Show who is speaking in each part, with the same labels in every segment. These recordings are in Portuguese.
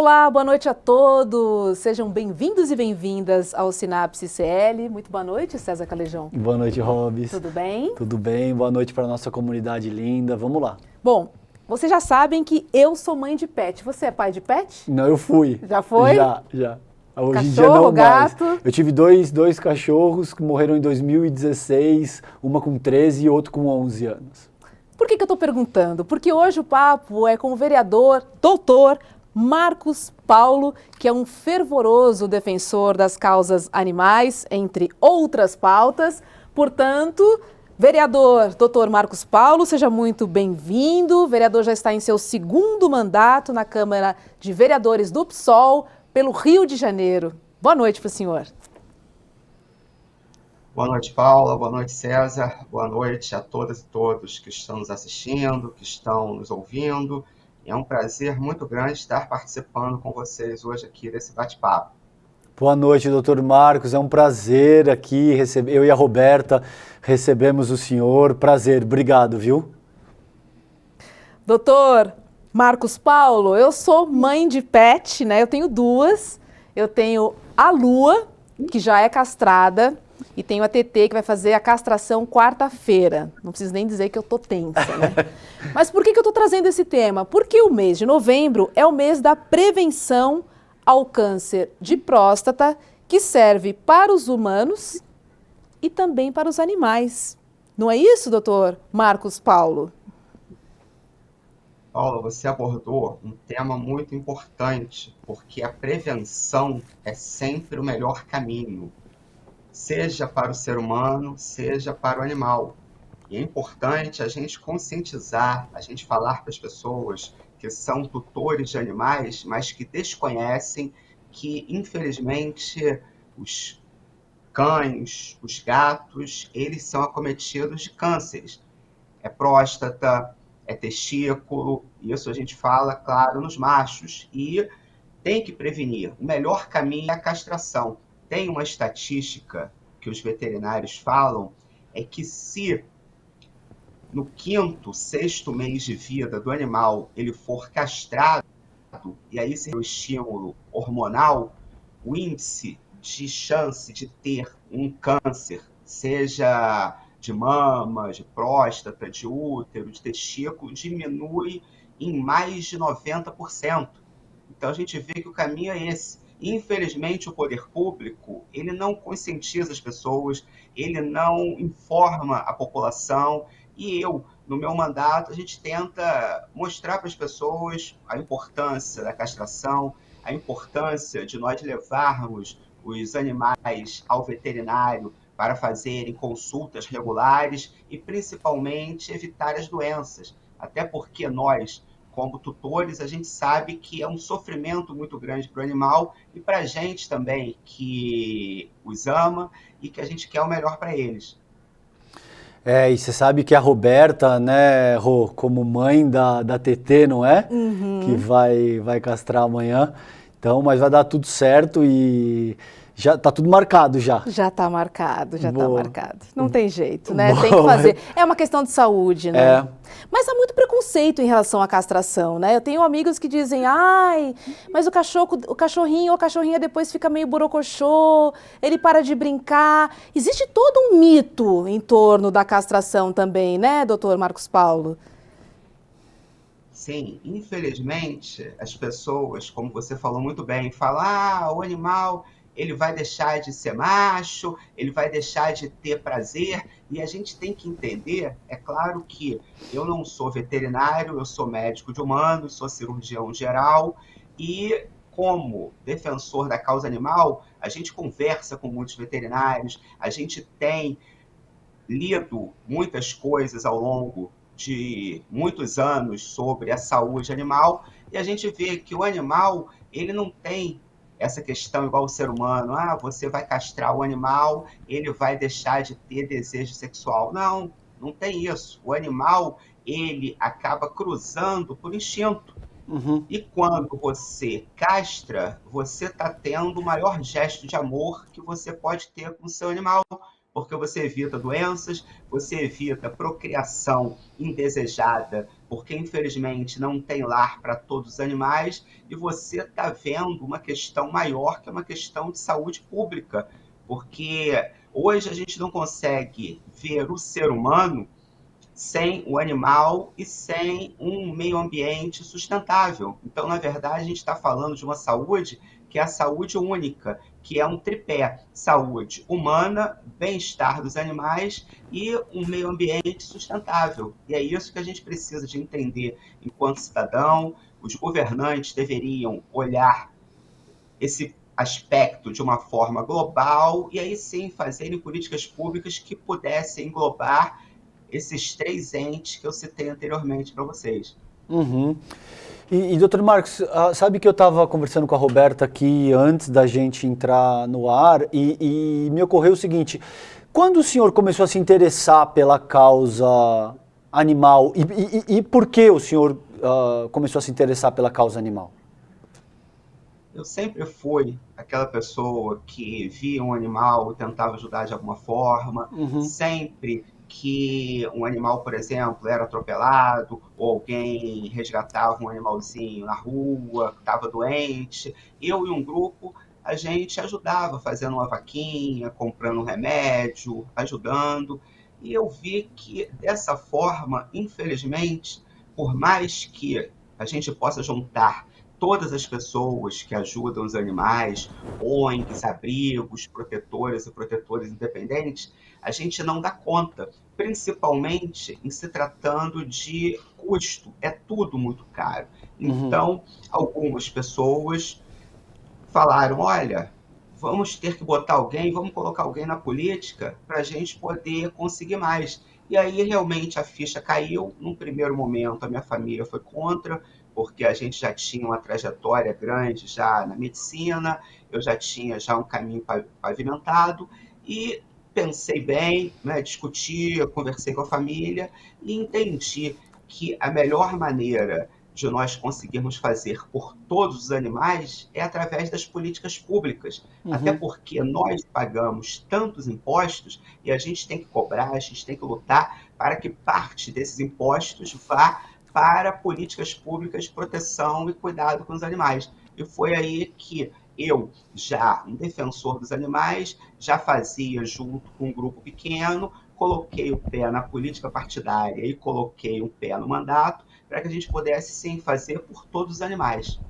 Speaker 1: Olá, boa noite a todos. Sejam bem-vindos e bem-vindas ao Sinapse CL. Muito boa noite, César Calejão.
Speaker 2: Boa noite, Robs.
Speaker 1: Tudo bem?
Speaker 2: Tudo bem, boa noite para a nossa comunidade linda. Vamos lá.
Speaker 1: Bom, vocês já sabem que eu sou mãe de pet. Você é pai de pet?
Speaker 2: Não, eu fui.
Speaker 1: Já foi?
Speaker 2: Já. Hoje em dia
Speaker 1: Cachorro,
Speaker 2: não mais.
Speaker 1: gato?
Speaker 2: Eu tive dois cachorros que morreram em 2016, uma com 13 e outro com 11 anos.
Speaker 1: Por que eu estou perguntando? Porque hoje o papo é com o vereador, doutor Marcos Paulo, que é um fervoroso defensor das causas animais, entre outras pautas. Portanto, vereador doutor Marcos Paulo, seja muito bem-vindo. O vereador já está em seu segundo mandato na Câmara de Vereadores do PSOL, pelo Rio de Janeiro. Boa noite para o senhor.
Speaker 3: Boa noite, Paula. Boa noite, César. Boa noite a todas e todos que estão nos assistindo, que estão nos ouvindo. É um prazer muito grande estar participando com vocês hoje aqui desse bate-papo.
Speaker 2: Boa noite, doutor Marcos. É um prazer aqui receber. Eu e a Roberta recebemos o senhor. Prazer. Obrigado, viu?
Speaker 1: Doutor Marcos Paulo, eu sou mãe de pet, né? Eu tenho duas. Eu tenho a Lua, que já é castrada, e tenho a TT, que vai fazer a castração quarta-feira. Não preciso nem dizer que eu tô tensa, né? Mas por que eu tô trazendo esse tema? Porque o mês de novembro é o mês da prevenção ao câncer de próstata, que serve para os humanos e também para os animais. Não é isso, doutor Marcos Paulo?
Speaker 3: Paula, você abordou um tema muito importante, porque a prevenção é sempre o melhor caminho, seja para o ser humano, seja para o animal. E é importante a gente conscientizar, a gente falar para as pessoas que são tutores de animais, mas que desconhecem que, infelizmente, os cães, os gatos, eles são acometidos de cânceres. É próstata, é testículo, isso a gente fala, claro, nos machos. E tem que prevenir. O melhor caminho é a castração. Tem uma estatística que os veterinários falam, é que se no quinto, sexto mês de vida do animal ele for castrado, e aí se o estímulo hormonal, o índice de chance de ter um câncer, seja de mama, de próstata, de útero, de testículo, diminui em mais de 90%. Então a gente vê que o caminho é esse. Infelizmente, o poder público, ele não conscientiza as pessoas, ele não informa a população, e eu, no meu mandato, a gente tenta mostrar para as pessoas a importância da castração, a importância de nós levarmos os animais ao veterinário para fazerem consultas regulares e, principalmente, evitar as doenças. Até porque nós, como tutores, a gente sabe que é um sofrimento muito grande para o animal e para a gente também, que os ama e que a gente quer o melhor para eles.
Speaker 2: E você sabe que a Roberta, né, Rô, como mãe da TT, não é?
Speaker 1: Uhum.
Speaker 2: Que vai castrar amanhã. Então, mas vai dar tudo certo e já tá tudo marcado já.
Speaker 1: Já está marcado, já está
Speaker 2: Boa.
Speaker 1: marcado. Não tem jeito, né?
Speaker 2: Boa.
Speaker 1: Tem que fazer. É uma questão de saúde, né?
Speaker 2: É.
Speaker 1: Mas há muito preconceito em relação à castração, né? Eu tenho amigos que dizem, ai, mas o cachorrinho ou a cachorrinha depois fica meio borocochô, ele para de brincar. Existe todo um mito em torno da castração também, né, doutor Marcos Paulo?
Speaker 3: Sim, infelizmente, as pessoas, como você falou muito bem, falam, o animal, ele vai deixar de ser macho, ele vai deixar de ter prazer, e a gente tem que entender, é claro que eu não sou veterinário, eu sou médico de humanos, sou cirurgião geral, e como defensor da causa animal, a gente conversa com muitos veterinários, a gente tem lido muitas coisas ao longo de muitos anos sobre a saúde animal, e a gente vê que o animal, ele não tem essa questão igual o ser humano, você vai castrar o animal, ele vai deixar de ter desejo sexual. Não, não tem isso. O animal, ele acaba cruzando por instinto.
Speaker 2: Uhum.
Speaker 3: E quando você castra, você está tendo o maior gesto de amor que você pode ter com o seu animal, porque você evita doenças, você evita procriação indesejada porque infelizmente não tem lar para todos os animais, e você está vendo uma questão maior, que é uma questão de saúde pública, porque hoje a gente não consegue ver o ser humano sem o animal e sem um meio ambiente sustentável. Então, na verdade, a gente está falando de uma saúde que é a saúde única, que é um tripé: saúde humana, bem-estar dos animais e um meio ambiente sustentável. E é isso que a gente precisa de entender enquanto cidadão. Os governantes deveriam olhar esse aspecto de uma forma global e aí sim fazerem políticas públicas que pudessem englobar esses três entes que eu citei anteriormente para vocês.
Speaker 2: Uhum. Dr. Marcos, sabe que eu estava conversando com a Roberta aqui antes da gente entrar no ar e me ocorreu o seguinte: quando o senhor começou a se interessar pela causa animal e por que o senhor começou a se interessar pela causa animal?
Speaker 3: Eu sempre fui aquela pessoa que via um animal e tentava ajudar de alguma forma. Sempre que um animal, por exemplo, era atropelado, ou alguém resgatava um animalzinho na rua, que estava doente, eu e um grupo, a gente ajudava, fazendo uma vaquinha, comprando um remédio, ajudando. E eu vi que, dessa forma, infelizmente, por mais que a gente possa juntar todas as pessoas que ajudam os animais, ONGs, abrigos, protetores e protetores independentes, a gente não dá conta, principalmente em se tratando de custo. É tudo muito caro. Então, algumas pessoas falaram: olha, vamos ter que botar alguém, vamos colocar alguém na política para a gente poder conseguir mais. E aí realmente a ficha caiu. Num primeiro momento a minha família foi contra, porque a gente já tinha uma trajetória grande já na medicina, eu já tinha já um caminho pavimentado, e pensei bem, né, discuti, conversei com a família e entendi que a melhor maneira de nós conseguirmos fazer por todos os animais é através das políticas públicas. Até porque nós pagamos tantos impostos e a gente tem que cobrar, a gente tem que lutar para que parte desses impostos vá para políticas públicas de proteção e cuidado com os animais. E foi aí que eu, já um defensor dos animais, já fazia junto com um grupo pequeno, coloquei o pé na política partidária e coloquei o pé no mandato, para que a gente pudesse, sim, fazer por todos os animais.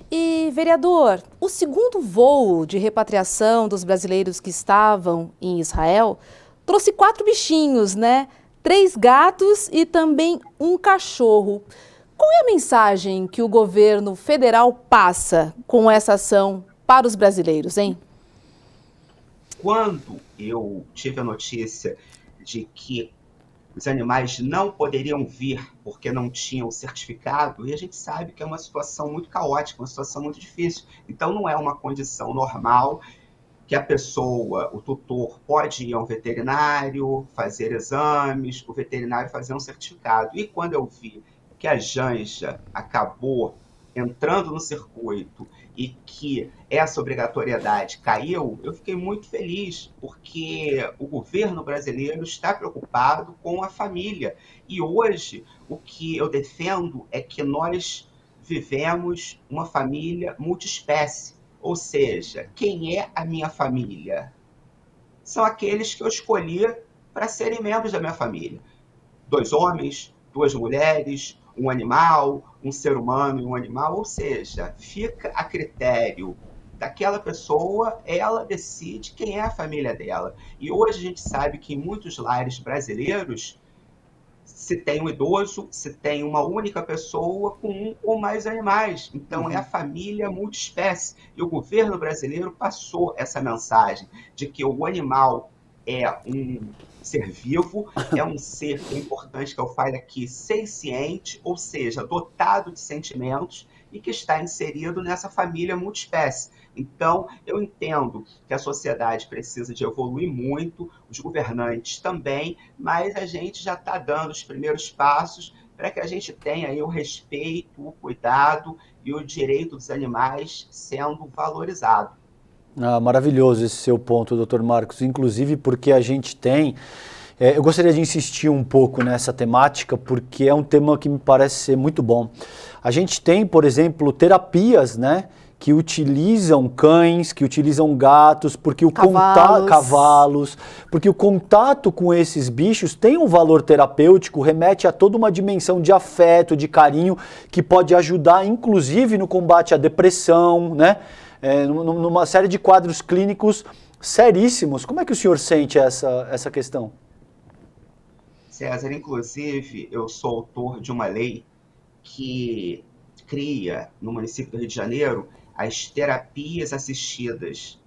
Speaker 1: E, vereador, o segundo voo de repatriação dos brasileiros que estavam em Israel trouxe 4 bichinhos, né? 3 gatos e também um cachorro. Qual é a mensagem que o governo federal passa com essa ação para os brasileiros, hein?
Speaker 3: Quando eu tive a notícia de que os animais não poderiam vir porque não tinham certificado, e a gente sabe que é uma situação muito caótica, uma situação muito difícil. Então, não é uma condição normal que a pessoa, o tutor, pode ir ao veterinário, fazer exames, o veterinário fazer um certificado. E quando eu vi que a Janja acabou entrando no circuito e que essa obrigatoriedade caiu, eu fiquei muito feliz, porque o governo brasileiro está preocupado com a família. E hoje, o que eu defendo é que nós vivemos uma família multiespécie. Ou seja, quem é a minha família? São aqueles que eu escolhi para serem membros da minha família. 2 homens, 2 mulheres, um animal, um ser humano e um animal, ou seja, fica a critério daquela pessoa, ela decide quem é a família dela. E hoje a gente sabe que em muitos lares brasileiros, se tem um idoso, se tem uma única pessoa com um ou mais animais. Então, é a família multiespécie. E o governo brasileiro passou essa mensagem de que o animal é um ser vivo, é um ser, que é importante que eu fale aqui, senciente, ou seja, dotado de sentimentos e que está inserido nessa família multiespécie. Então, eu entendo que a sociedade precisa de evoluir muito, os governantes também, mas a gente já está dando os primeiros passos para que a gente tenha aí o respeito, o cuidado e o direito dos animais sendo valorizado.
Speaker 2: Maravilhoso esse seu ponto, Dr. Marcos, inclusive porque a gente tem, Eu gostaria de insistir um pouco nessa temática, porque é um tema que me parece ser muito bom. A gente tem, por exemplo, terapias, né, que utilizam cães, que utilizam gatos, porque cavalos, porque o contato com esses bichos tem um valor terapêutico, remete a toda uma dimensão de afeto, de carinho, que pode ajudar, inclusive, no combate à depressão, né, numa série de quadros clínicos seríssimos. Como é que o senhor sente essa questão?
Speaker 3: César, inclusive, eu sou autor de uma lei que cria, no município do Rio de Janeiro, as terapias assistidas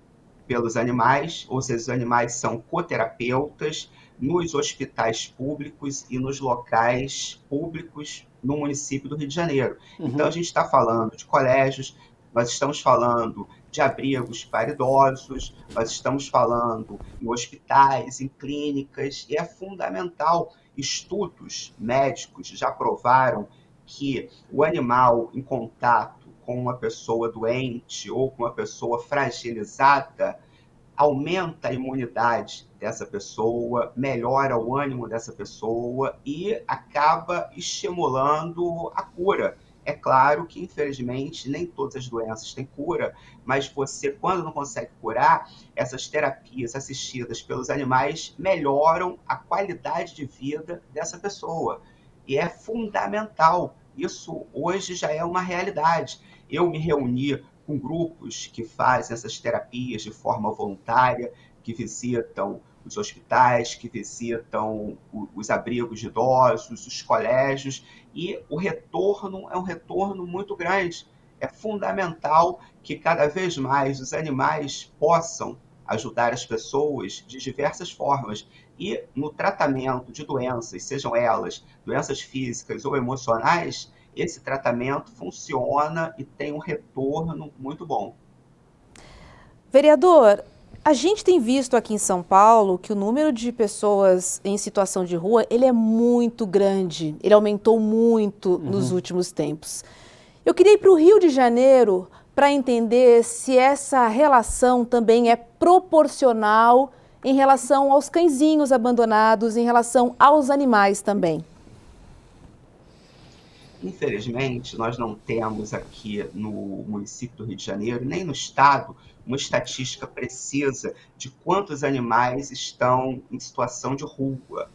Speaker 3: pelos animais, ou seja, os animais são coterapeutas nos hospitais públicos e nos locais públicos no município do Rio de Janeiro. Então, a gente está falando de colégios, nós estamos falando de abrigos para idosos, nós estamos falando em hospitais, em clínicas, e é fundamental. Estudos médicos já provaram que o animal em contato com uma pessoa doente ou com uma pessoa fragilizada aumenta a imunidade dessa pessoa, melhora o ânimo dessa pessoa e acaba estimulando a cura. É claro que, infelizmente, nem todas as doenças têm cura, mas você, quando não consegue curar, essas terapias assistidas pelos animais melhoram a qualidade de vida dessa pessoa. E é fundamental. Isso hoje já é uma realidade. Eu me reuni com grupos que fazem essas terapias de forma voluntária, que visitam os hospitais, que visitam os abrigos de idosos, os colégios, e o retorno é um retorno muito grande. É fundamental que cada vez mais os animais possam ajudar as pessoas de diversas formas. E no tratamento de doenças, sejam elas doenças físicas ou emocionais, esse tratamento funciona e tem um retorno muito bom.
Speaker 1: Vereador, a gente tem visto aqui em São Paulo que o número de pessoas em situação de rua, ele é muito grande, ele aumentou muito nos últimos tempos. Eu queria ir para o Rio de Janeiro para entender se essa relação também é proporcional em relação aos cãezinhos abandonados, em relação aos animais também.
Speaker 3: Infelizmente, nós não temos aqui no município do Rio de Janeiro, nem no estado, uma estatística precisa de quantos animais estão em situação de rua.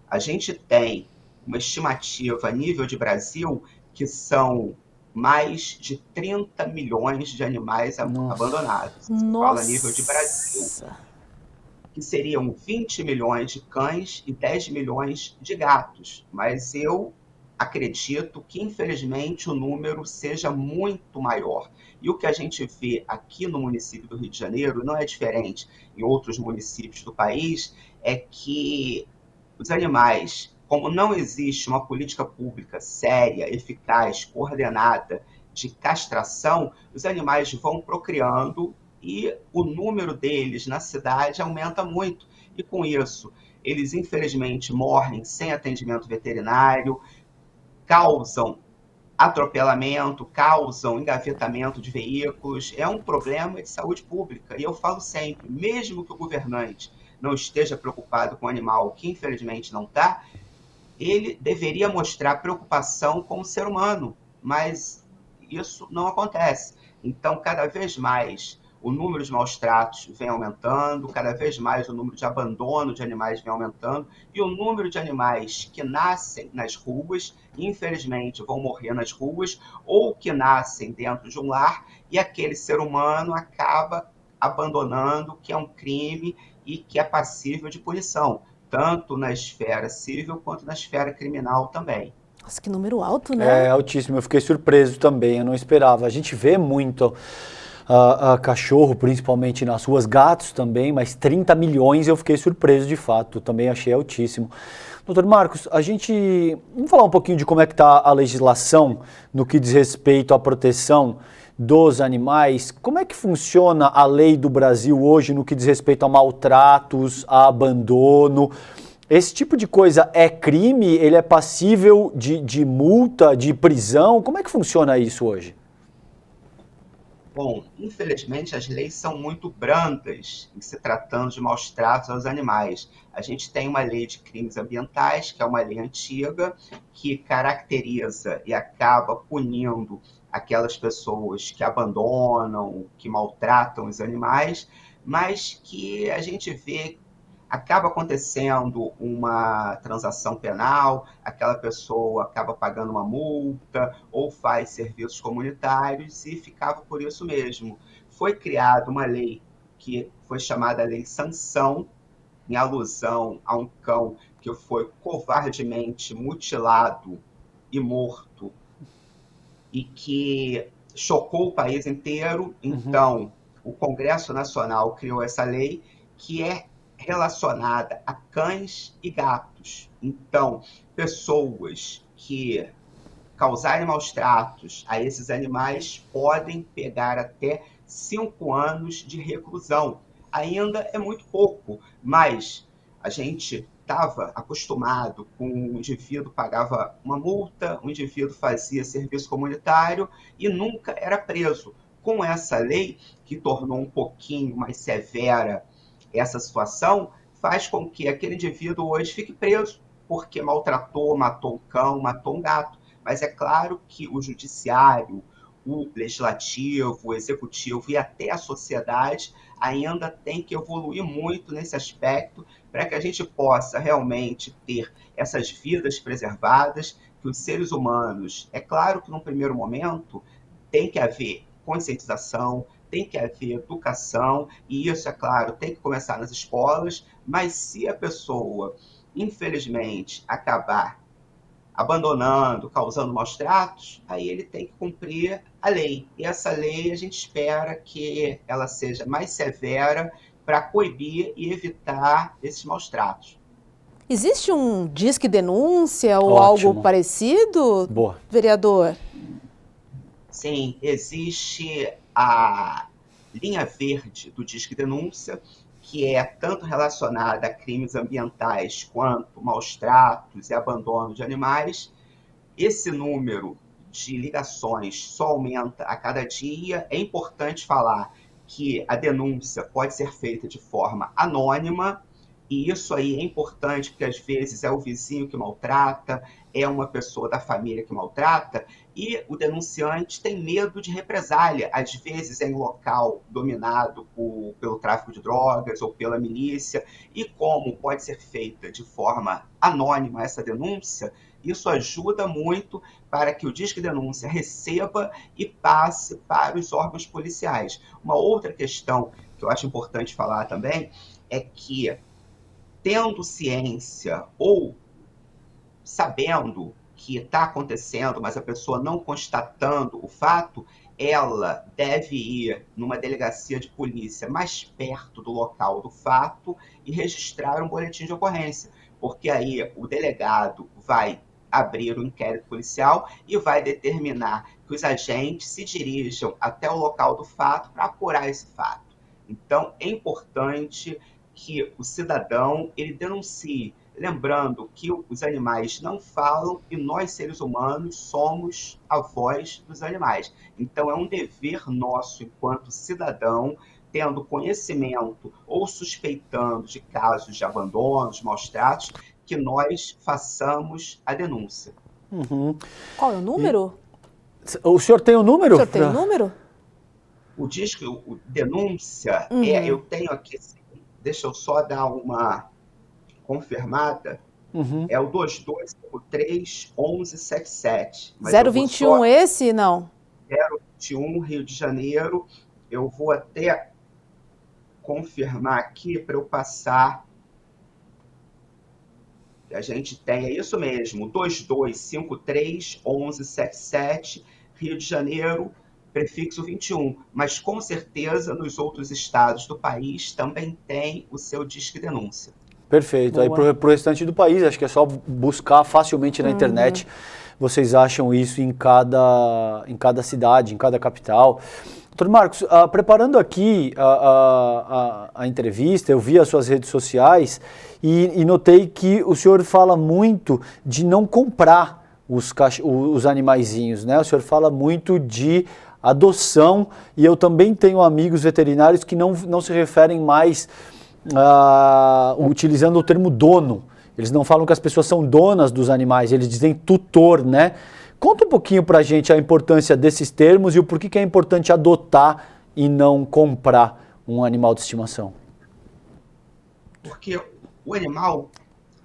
Speaker 3: A gente tem uma estimativa a nível de Brasil que são mais de 30 milhões de animais abandonados. Fala a nível de Brasil. Que seriam 20 milhões de cães e 10 milhões de gatos. Mas eu acredito que, infelizmente, o número seja muito maior. E o que a gente vê aqui no município do Rio de Janeiro não é diferente em outros municípios do país, é que os animais, como não existe uma política pública séria, eficaz, coordenada de castração, os animais vão procriando e o número deles na cidade aumenta muito. E com isso, eles infelizmente morrem sem atendimento veterinário, causam atropelamento, causam engavetamento de veículos. É um problema de saúde pública. E eu falo sempre, mesmo que o governante não esteja preocupado com o animal, que infelizmente não está, ele deveria mostrar preocupação com o ser humano, mas isso não acontece. Então, cada vez mais o número de maus tratos vem aumentando, cada vez mais o número de abandono de animais vem aumentando, e o número de animais que nascem nas ruas, infelizmente vão morrer nas ruas, ou que nascem dentro de um lar, e aquele ser humano acaba abandonando, que é um crime e que é passível de punição, tanto na esfera civil quanto na esfera criminal também.
Speaker 1: Nossa, que número alto, né?
Speaker 2: É altíssimo, eu fiquei surpreso também, eu não esperava. A gente vê muito cachorro, principalmente nas ruas, gatos também, mas 30 milhões eu fiquei surpreso de fato, também achei altíssimo. Doutor Marcos, vamos falar um pouquinho de como é que está a legislação no que diz respeito à proteção dos animais. Como é que funciona a lei do Brasil hoje no que diz respeito a maltratos, a abandono? Esse tipo de coisa é crime? Ele é passível de multa, de prisão? Como é que funciona isso hoje?
Speaker 3: Bom, infelizmente as leis são muito brandas em se tratando de maus tratos aos animais. A gente tem uma lei de crimes ambientais, que é uma lei antiga, que caracteriza e acaba punindo aquelas pessoas que abandonam, que maltratam os animais, mas que a gente vê acaba acontecendo uma transação penal, aquela pessoa acaba pagando uma multa ou faz serviços comunitários e ficava por isso mesmo. Foi criada uma lei que foi chamada Lei Sanção, em alusão a um cão que foi covardemente mutilado e morto e que chocou o país inteiro. Então, o Congresso Nacional criou essa lei que é relacionada a cães e gatos. Então, pessoas que causarem maus tratos a esses animais podem pegar até 5 anos de reclusão. Ainda é muito pouco, mas a gente estava acostumado com o indivíduo pagava uma multa, o indivíduo fazia serviço comunitário e nunca era preso. Com essa lei, que tornou um pouquinho mais severa essa situação, faz com que aquele indivíduo hoje fique preso porque maltratou, matou um cão, matou um gato. Mas é claro que o judiciário, o legislativo, o executivo e até a sociedade ainda tem que evoluir muito nesse aspecto para que a gente possa realmente ter essas vidas preservadas, que os seres humanos, é claro que num primeiro momento tem que haver conscientização, tem que haver educação, e isso, é claro, tem que começar nas escolas, mas se a pessoa, infelizmente, acabar abandonando, causando maus tratos, aí ele tem que cumprir a lei. E essa lei a gente espera que ela seja mais severa para coibir e evitar esses maus tratos.
Speaker 1: Existe um disque denúncia ou
Speaker 2: Ótimo.
Speaker 1: algo parecido,
Speaker 2: Boa.
Speaker 1: vereador?
Speaker 3: Sim, existe a linha verde do Disque Denúncia, que é tanto relacionada a crimes ambientais quanto maus tratos e abandono de animais. Esse número de ligações só aumenta a cada dia. É importante falar que a denúncia pode ser feita de forma anônima, e isso aí é importante porque às vezes é o vizinho que maltrata, é uma pessoa da família que maltrata, e o denunciante tem medo de represália, às vezes é em local dominado pelo tráfico de drogas ou pela milícia, e como pode ser feita de forma anônima essa denúncia, isso ajuda muito para que o Disque Denúncia receba e passe para os órgãos policiais. Uma outra questão que eu acho importante falar também é que, tendo ciência ou sabendo que está acontecendo, mas a pessoa não constatando o fato, ela deve ir numa delegacia de polícia mais perto do local do fato e registrar um boletim de ocorrência, porque aí o delegado vai abrir um inquérito policial e vai determinar que os agentes se dirijam até o local do fato para apurar esse fato. Então, é importante que o cidadão ele denuncie, lembrando que os animais não falam e nós, seres humanos, somos a voz dos animais. Então, é um dever nosso, enquanto cidadão, tendo conhecimento ou suspeitando de casos de abandono, de maus tratos, que nós façamos a denúncia.
Speaker 1: Qual é o número?
Speaker 2: O senhor tem o número?
Speaker 1: O senhor tem o número?
Speaker 3: O disco, o denúncia, eu tenho aqui, deixa eu só dar uma confirmada, é o 2253-1177.
Speaker 1: 021 esse? Não.
Speaker 3: 021, Rio de Janeiro. Eu vou até confirmar aqui para eu passar. A gente tem, é isso mesmo, 2253-1177, Rio de Janeiro, prefixo 21. Mas com certeza nos outros estados do país também tem o seu Disque Denúncia.
Speaker 2: Perfeito.
Speaker 1: Boa.
Speaker 2: Aí pro restante do país, acho que é só buscar facilmente na internet. Vocês acham isso em cada cidade, em cada capital. Doutor Marcos, preparando aqui a entrevista, eu vi as suas redes sociais e notei que o senhor fala muito de não comprar os animaizinhos, né? O senhor fala muito de adoção, e eu também tenho amigos veterinários que não se referem mais utilizando o termo dono. Eles não falam que as pessoas são donas dos animais, eles dizem tutor, né? Conta um pouquinho pra gente a importância desses termos e o porquê que é importante adotar e não comprar um animal de estimação.
Speaker 3: Porque o animal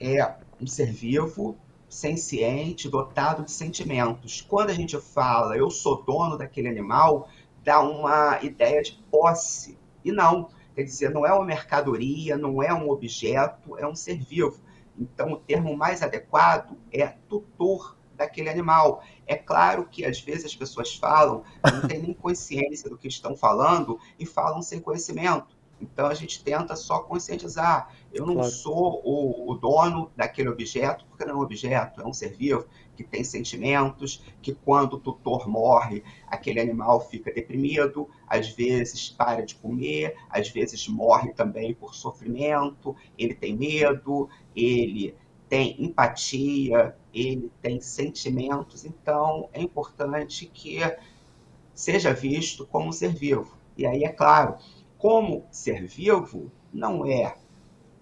Speaker 3: é um ser vivo, senciente, dotado de sentimentos. Quando a gente fala eu sou dono daquele animal, dá uma ideia de posse. E não, quer dizer, não é uma mercadoria, não é um objeto, é um ser vivo. Então, o termo mais adequado é tutor daquele animal. É claro que às vezes as pessoas falam, não têm nem consciência do que estão falando e falam sem conhecimento. Então a gente tenta só conscientizar. Eu não
Speaker 2: Claro.
Speaker 3: sou o dono daquele objeto, porque não é um objeto, é um ser vivo que tem sentimentos, que quando o tutor morre, aquele animal fica deprimido, às vezes para de comer, às vezes morre também por sofrimento, ele tem medo, ele tem empatia, ele tem sentimentos, então é importante que seja visto como um ser vivo. E aí, é claro, como ser vivo, não é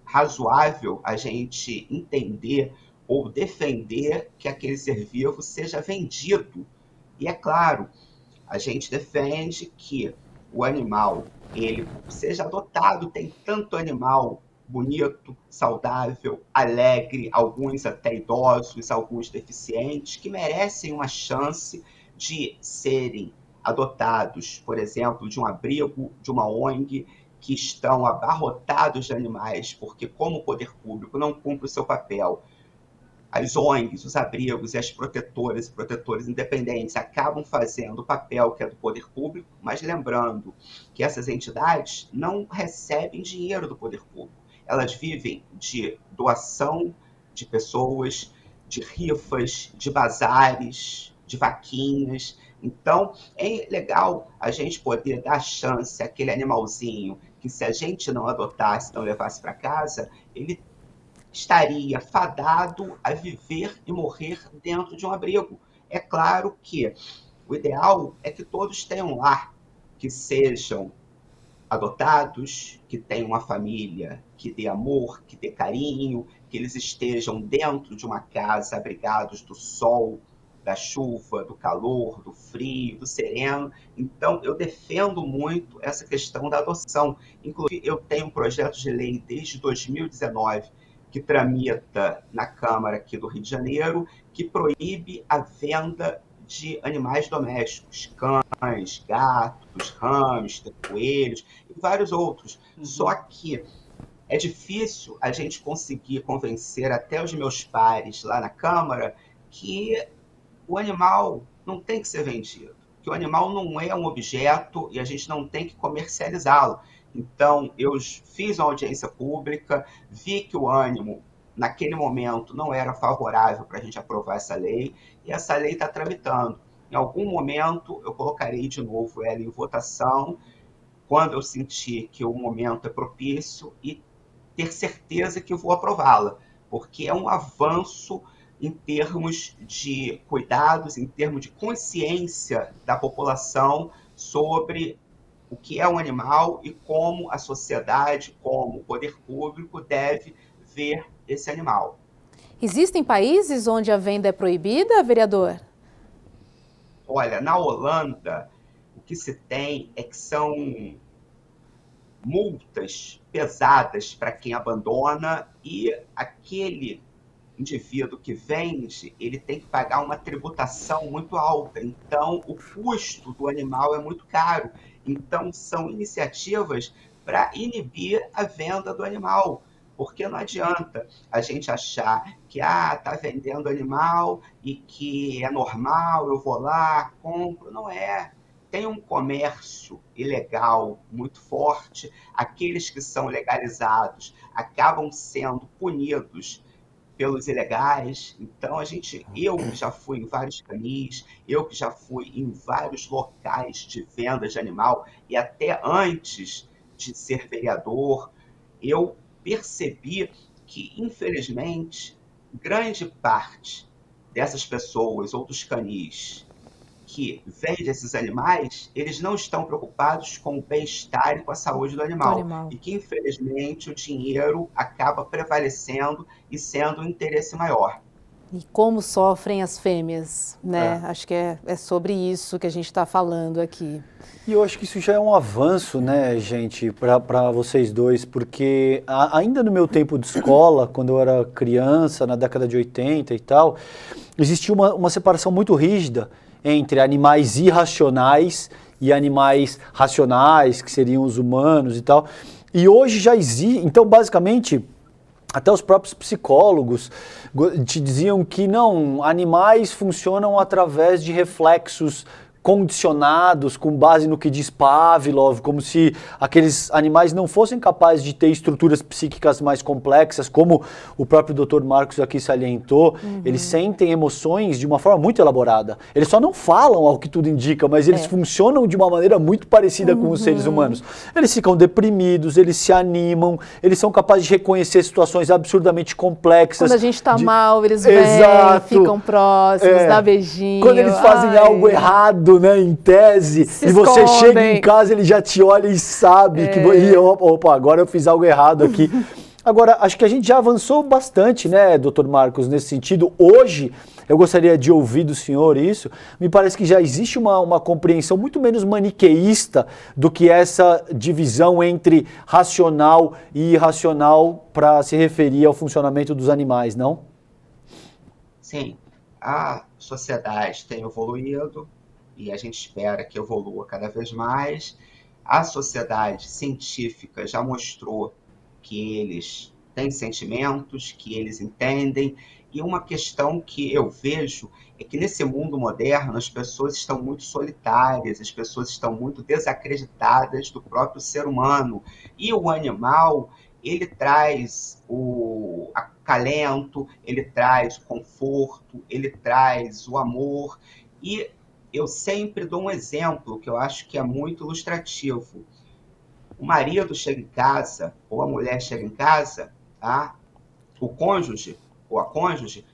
Speaker 3: razoável a gente entender ou defender que aquele ser vivo seja vendido. E é claro, a gente defende que o animal ele seja adotado, tem tanto animal bonito, saudável, alegre, alguns até idosos, alguns deficientes, que merecem uma chance de serem adotados, por exemplo, de um abrigo, de uma ONG, que estão abarrotados de animais, porque como o poder público não cumpre o seu papel, as ONGs, os abrigos e as protetoras e protetores independentes acabam fazendo o papel que é do poder público, mas lembrando que essas entidades não recebem dinheiro do poder público. Elas vivem de doação de pessoas, de rifas, de bazares, de vaquinhas. Então, é legal a gente poder dar chance àquele animalzinho que, se a gente não adotasse, não levasse para casa, ele estaria fadado a viver e morrer dentro de um abrigo. É claro que o ideal é que todos tenham um lar, que sejam adotados, que tenham uma família que dê amor, que dê carinho, que eles estejam dentro de uma casa abrigados do sol, da chuva, do calor, do frio, do sereno. Então, eu defendo muito essa questão da adoção. Inclusive, eu tenho um projeto de lei desde 2019 que tramita na Câmara aqui do Rio de Janeiro, que proíbe a venda de animais domésticos, cães, gatos, hamster, coelhos e vários outros. Só que é difícil a gente conseguir convencer até os meus pares lá na Câmara que o animal não tem que ser vendido, que o animal não é um objeto e a gente não tem que comercializá-lo. Então, eu fiz uma audiência pública, vi que o ânimo, naquele momento, não era favorável para a gente aprovar essa lei, e essa lei está tramitando. Em algum momento, eu colocarei de novo ela em votação, quando eu sentir que o momento é propício, e ter certeza que eu vou aprová-la, porque é um avanço em termos de cuidados, em termos de consciência da população sobre o que é um animal e como a sociedade, como o poder público deve ver esse animal.
Speaker 1: Existem países onde a venda é proibida, vereador?
Speaker 3: Olha, na Holanda, o que se tem é que são multas pesadas para quem abandona, e aquele indivíduo que vende, ele tem que pagar uma tributação muito alta. Então, o custo do animal é muito caro. Então, são iniciativas para inibir a venda do animal. Porque não adianta a gente achar que tá vendendo animal e que é normal, eu vou lá, compro. Não é. Tem um comércio ilegal muito forte. Aqueles que são legalizados acabam sendo punidos pelos ilegais. Então eu que já fui em vários canis, eu que já fui em vários locais de venda de animal, e até antes de ser vereador, eu percebi que, infelizmente, grande parte dessas pessoas ou dos canis que vende esses animais, eles não estão preocupados com o bem-estar e com a saúde do animal. E que, infelizmente, o dinheiro acaba prevalecendo e sendo um interesse maior.
Speaker 1: E como sofrem as fêmeas, né? Acho que é sobre isso que a gente está falando aqui.
Speaker 2: E eu acho que isso já é um avanço, né, gente, para vocês dois, porque ainda no meu tempo de escola, quando eu era criança, na década de 80 e tal, existia uma separação muito rígida entre animais irracionais e animais racionais, que seriam os humanos e tal. E hoje já existe, então basicamente, até os próprios psicólogos te diziam que não, animais funcionam através de reflexos condicionados com base no que diz Pavlov, como se aqueles animais não fossem capazes de ter estruturas psíquicas mais complexas, como o próprio Dr. Marcos aqui salientou. Eles sentem emoções de uma forma muito elaborada. Eles só não falam ao que tudo indica, mas eles funcionam de uma maneira muito parecida com os seres humanos. Eles ficam deprimidos, eles se animam, eles são capazes de reconhecer situações absurdamente complexas.
Speaker 1: Quando a gente está mal, eles vêm, ficam próximos, dá beijinho.
Speaker 2: Quando eles fazem algo errado, né, em tese, e você chega em casa, ele já te olha e sabe que opa, agora eu fiz algo errado aqui. Agora, acho que a gente já avançou bastante, né, Dr. Marcos, nesse sentido. Hoje, eu gostaria de ouvir do senhor isso. Me parece que já existe uma compreensão muito menos maniqueísta do que essa divisão entre racional e irracional para se referir ao funcionamento dos animais, não?
Speaker 3: Sim, a sociedade tem evoluído, e a gente espera que evolua cada vez mais. A sociedade científica já mostrou que eles têm sentimentos, que eles entendem, e uma questão que eu vejo é que nesse mundo moderno as pessoas estão muito solitárias, as pessoas estão muito desacreditadas do próprio ser humano, e o animal, ele traz o acalento, ele traz o conforto, ele traz o amor, e eu sempre dou um exemplo que eu acho que é muito ilustrativo. O marido chega em casa, ou a mulher chega em casa, tá? O cônjuge, ou a cônjuge,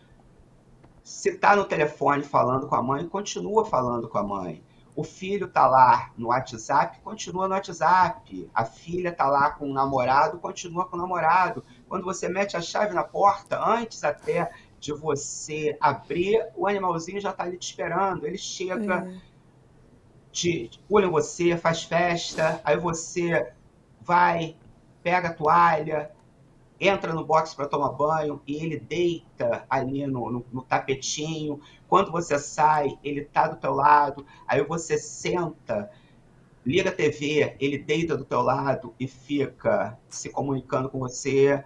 Speaker 3: se está no telefone falando com a mãe, continua falando com a mãe. O filho está lá no WhatsApp, continua no WhatsApp. A filha está lá com o namorado, continua com o namorado. Quando você mete a chave na porta, antes até de você abrir, o animalzinho já está ali te esperando. Ele chega, pula em você, faz festa, aí você vai, pega a toalha, entra no box para tomar banho e ele deita ali no tapetinho. Quando você sai, ele está do teu lado, aí você senta, liga a TV, ele deita do teu lado e fica se comunicando com você.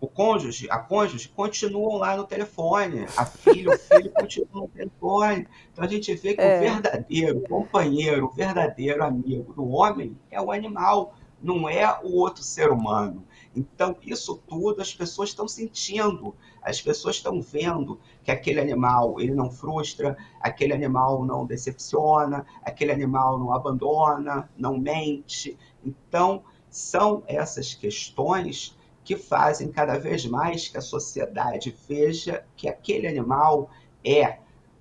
Speaker 3: O cônjuge, a cônjuge, continuam lá no telefone. A filha, o filho continuam no telefone. Então a gente vê que o verdadeiro companheiro, o verdadeiro amigo do homem é o animal, não é o outro ser humano. Então isso tudo as pessoas estão sentindo, as pessoas estão vendo que aquele animal ele não frustra, aquele animal não decepciona, aquele animal não abandona, não mente. Então são essas questões que fazem cada vez mais que a sociedade veja que aquele animal é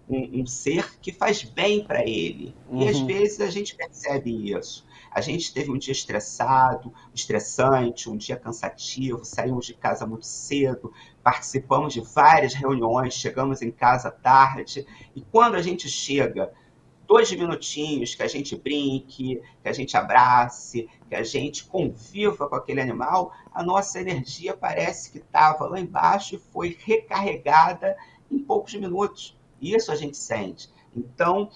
Speaker 3: um ser que faz bem para ele. E às vezes a gente percebe isso. A gente teve um dia estressado, estressante, um dia cansativo, saímos de casa muito cedo, participamos de várias reuniões, chegamos em casa tarde, e quando a gente chega, 2 minutinhos que a gente brinque, que a gente abrace, que a gente conviva com aquele animal, a nossa energia parece que estava lá embaixo e foi recarregada em poucos minutos. Isso a gente sente. Então,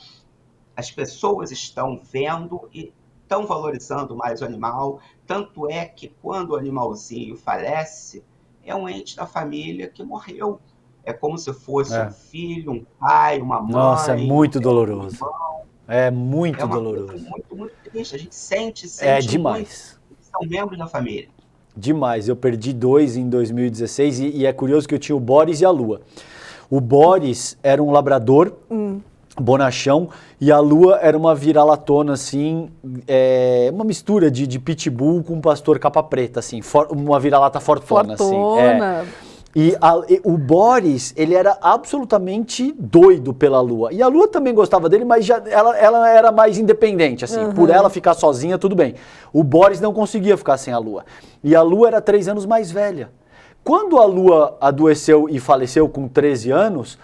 Speaker 3: as pessoas estão vendo e estão valorizando mais o animal, tanto é que quando o animalzinho falece, é um ente da família que morreu. É como se fosse um filho, um pai, uma mãe.
Speaker 2: Nossa, é muito doloroso. É muito doloroso.
Speaker 3: É muito, muito triste. A gente sente
Speaker 2: demais.
Speaker 3: Muito, são membros da família.
Speaker 2: Demais. Eu perdi 2 em 2016 e é curioso que eu tinha o Boris e a Lua. O Boris era um labrador, bonachão, e a Lua era uma vira-latona, assim, uma mistura de pitbull com pastor capa preta, assim, uma vira-lata fortona, assim. E o Boris, ele era absolutamente doido pela Lua. E a Lua também gostava dele, mas ela era mais independente, assim. Por ela ficar sozinha, tudo bem. O Boris não conseguia ficar sem a Lua. E a Lua era 3 anos mais velha. Quando a Lua adoeceu e faleceu com 13 anos,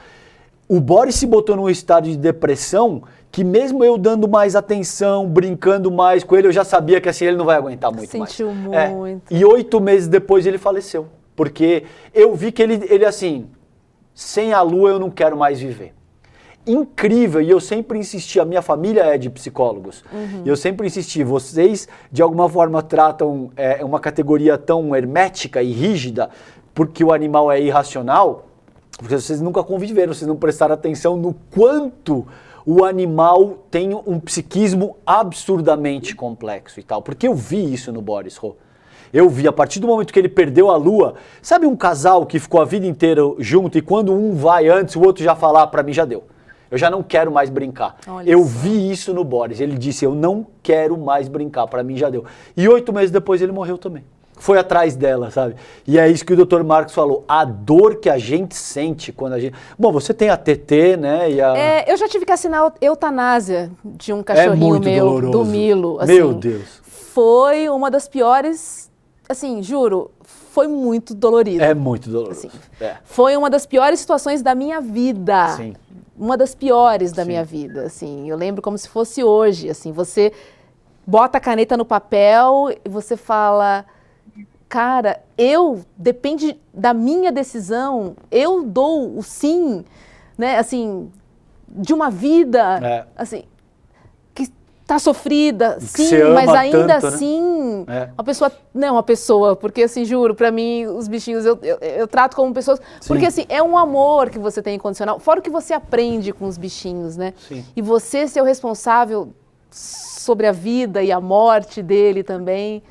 Speaker 2: o Boris se botou num estado de depressão que mesmo eu dando mais atenção, brincando mais com ele, eu já sabia que assim ele não vai aguentar muito mais.
Speaker 1: Sentiu muito.
Speaker 2: E 8 meses depois ele faleceu. Porque eu vi que ele assim, sem a Lua eu não quero mais viver. Incrível, e eu sempre insisti, a minha família é de psicólogos, e eu sempre insisti, vocês de alguma forma tratam uma categoria tão hermética e rígida, porque o animal é irracional, porque vocês nunca conviveram, vocês não prestaram atenção no quanto o animal tem um psiquismo absurdamente complexo e tal, porque eu vi isso no Boris Rô. Eu vi, a partir do momento que ele perdeu a Lua, sabe um casal que ficou a vida inteira junto e quando um vai antes, o outro já falar, pra mim já deu. Eu já não quero mais brincar.
Speaker 1: Olha
Speaker 2: eu
Speaker 1: só.
Speaker 2: vi isso no Boris, ele disse, eu não quero mais brincar, pra mim já deu. E 8 meses depois ele morreu também. Foi atrás dela, sabe? E é isso que o Dr. Marcos falou, a dor que a gente sente quando a gente... Bom, você tem a TT, né? E
Speaker 1: eu já tive que assinar eutanásia de um cachorrinho
Speaker 2: muito
Speaker 1: meu,
Speaker 2: doloroso.
Speaker 1: do Milo. Assim,
Speaker 2: Meu Deus.
Speaker 1: Foi uma das piores, assim, juro, foi muito dolorido.
Speaker 2: É muito doloroso.
Speaker 1: Assim,
Speaker 2: É.
Speaker 1: Foi uma das piores situações da minha vida.
Speaker 2: Sim.
Speaker 1: Uma das piores da
Speaker 2: Sim.
Speaker 1: minha vida, assim. Eu lembro como se fosse hoje, assim. Você bota a caneta no papel e você fala, cara, depende da minha decisão, eu dou o sim, né, assim, de uma vida, assim, que tá sofrida,
Speaker 2: Que
Speaker 1: sim,
Speaker 2: você ama
Speaker 1: mas ainda
Speaker 2: tanto, né?
Speaker 1: assim, uma pessoa, porque assim, juro, pra mim, os bichinhos eu trato como pessoas, porque assim, é um amor que você tem incondicional, fora o que você aprende com os bichinhos, né?
Speaker 2: Sim.
Speaker 1: E você ser o responsável sobre a vida e a morte dele também.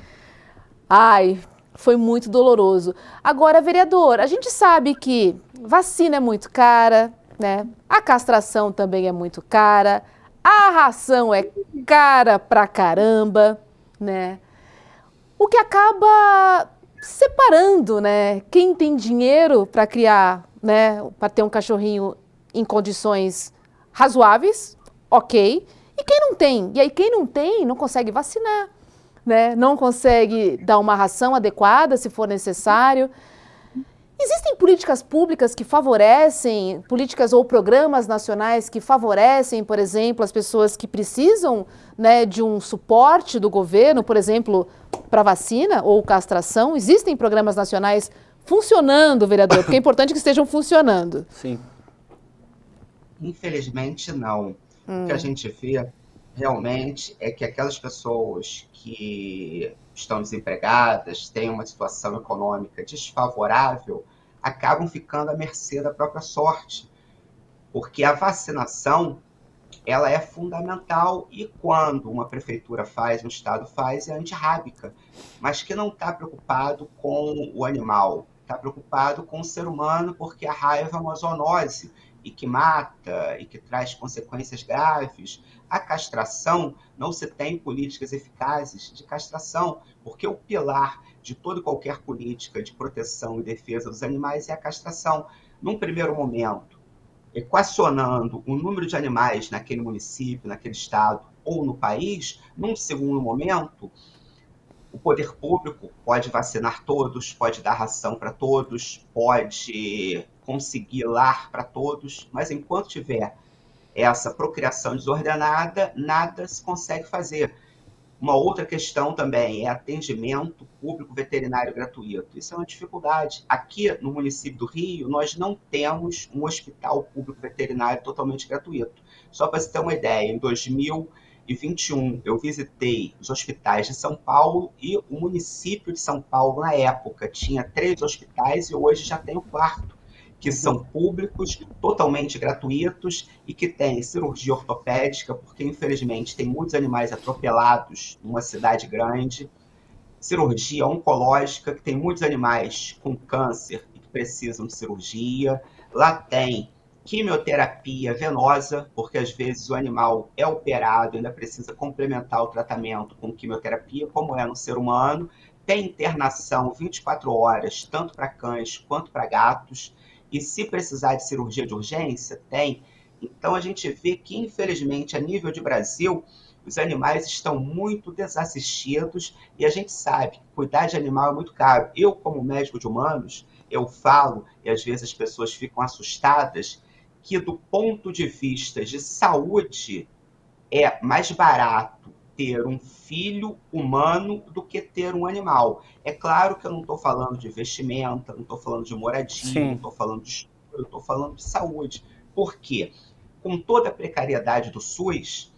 Speaker 1: Ai, foi muito doloroso. Agora, vereador, a gente sabe que vacina é muito cara, né? A castração também é muito cara, a ração é cara pra caramba, né? O que acaba separando, né? Quem tem dinheiro para criar, né? Para ter um cachorrinho em condições razoáveis, ok. E quem não tem? E aí quem não tem não consegue vacinar, né? Não consegue dar uma ração adequada se for necessário. Existem políticas públicas que favorecem, políticas ou programas nacionais que favorecem, por exemplo, as pessoas que precisam, né, de um suporte do governo, por exemplo, para vacina ou castração? Existem programas nacionais funcionando, vereador? Porque é importante que estejam funcionando.
Speaker 2: Sim.
Speaker 3: Infelizmente, não. O que a gente vê realmente é que aquelas pessoas que estão desempregadas, têm uma situação econômica desfavorável, acabam ficando à mercê da própria sorte, porque a vacinação ela é fundamental e quando uma prefeitura faz, um estado faz, é antirrábica, mas que não está preocupado com o animal, está preocupado com o ser humano, porque a raiva é uma zoonose e que mata e que traz consequências graves. A castração, não se tem políticas eficazes de castração, porque o pilar de toda e qualquer política de proteção e defesa dos animais é a castração. Num primeiro momento, equacionando o número de animais naquele município, naquele estado ou no país, num segundo momento, o poder público pode vacinar todos, pode dar ração para todos, pode conseguir lar para todos, mas enquanto tiver essa procriação desordenada, nada se consegue fazer. Uma outra questão também é atendimento público veterinário gratuito. Isso é uma dificuldade. Aqui no município do Rio, nós não temos um hospital público veterinário totalmente gratuito. Só para você ter uma ideia, em 2021 eu visitei os hospitais de São Paulo e o município de São Paulo, na época, tinha 3 hospitais e hoje já tem o 4º, que são públicos, totalmente gratuitos e que têm cirurgia ortopédica, porque infelizmente tem muitos animais atropelados numa cidade grande, cirurgia oncológica, que tem muitos animais com câncer e que precisam de cirurgia, lá tem quimioterapia venosa, porque às vezes o animal é operado e ainda precisa complementar o tratamento com quimioterapia, como é no ser humano, tem internação 24 horas, tanto para cães quanto para gatos, e se precisar de cirurgia de urgência, tem. Então a gente vê que, infelizmente, a nível de Brasil, os animais estão muito desassistidos e a gente sabe que cuidar de animal é muito caro. Eu, como médico de humanos, eu falo, e às vezes as pessoas ficam assustadas, que do ponto de vista de saúde, é mais barato ter um filho humano do que ter um animal. É claro que eu não estou falando de vestimenta, não estou falando de moradia, não
Speaker 2: Sim.
Speaker 3: estou falando de estudo, eu estou falando de saúde. Por quê? Com toda a precariedade do SUS,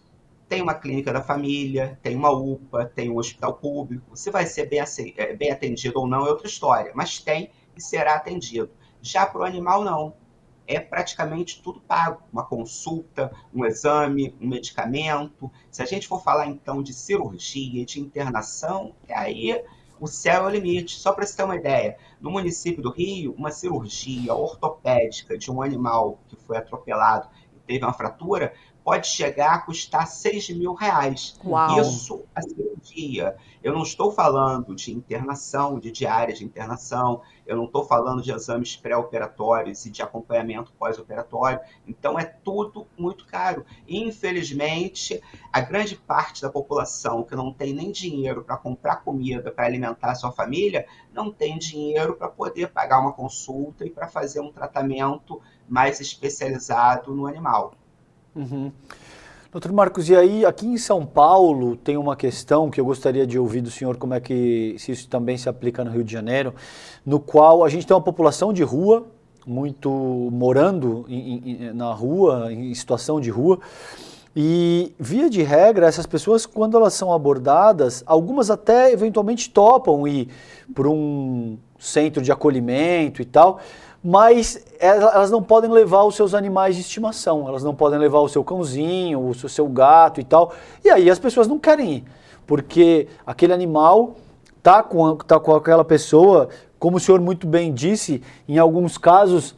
Speaker 3: tem uma clínica da família, tem uma UPA, tem um hospital público. Se vai ser bem atendido ou não é outra história, mas tem e será atendido. Já para o animal, não. É praticamente tudo pago. Uma consulta, um exame, um medicamento. Se a gente for falar, então, de cirurgia, de internação, aí o céu é o limite. Só para você ter uma ideia, no município do Rio, uma cirurgia ortopédica de um animal que foi atropelado e teve uma fratura pode chegar a custar R$ 6.000.
Speaker 1: Uau!
Speaker 3: Isso a cirurgia. Eu não estou falando de internação, de diária de internação, eu não estou falando de exames pré-operatórios e de acompanhamento pós-operatório. Então é tudo muito caro. Infelizmente, a grande parte da população que não tem nem dinheiro para comprar comida para alimentar a sua família, não tem dinheiro para poder pagar uma consulta e para fazer um tratamento mais especializado no animal.
Speaker 2: Uhum. Doutor Marcos, e aí, aqui em São Paulo tem uma questão que eu gostaria de ouvir do senhor, como é que, se isso também se aplica no Rio de Janeiro, no qual a gente tem uma população de rua, muito morando na rua, em situação de rua, e via de regra, essas pessoas, quando elas são abordadas, algumas até eventualmente topam ir para um centro de acolhimento e tal, mas elas não podem levar os seus animais de estimação, elas não podem levar o seu cãozinho, o seu gato e tal, e aí as pessoas não querem ir, porque aquele animal tá com aquela pessoa, como o senhor muito bem disse, em alguns casos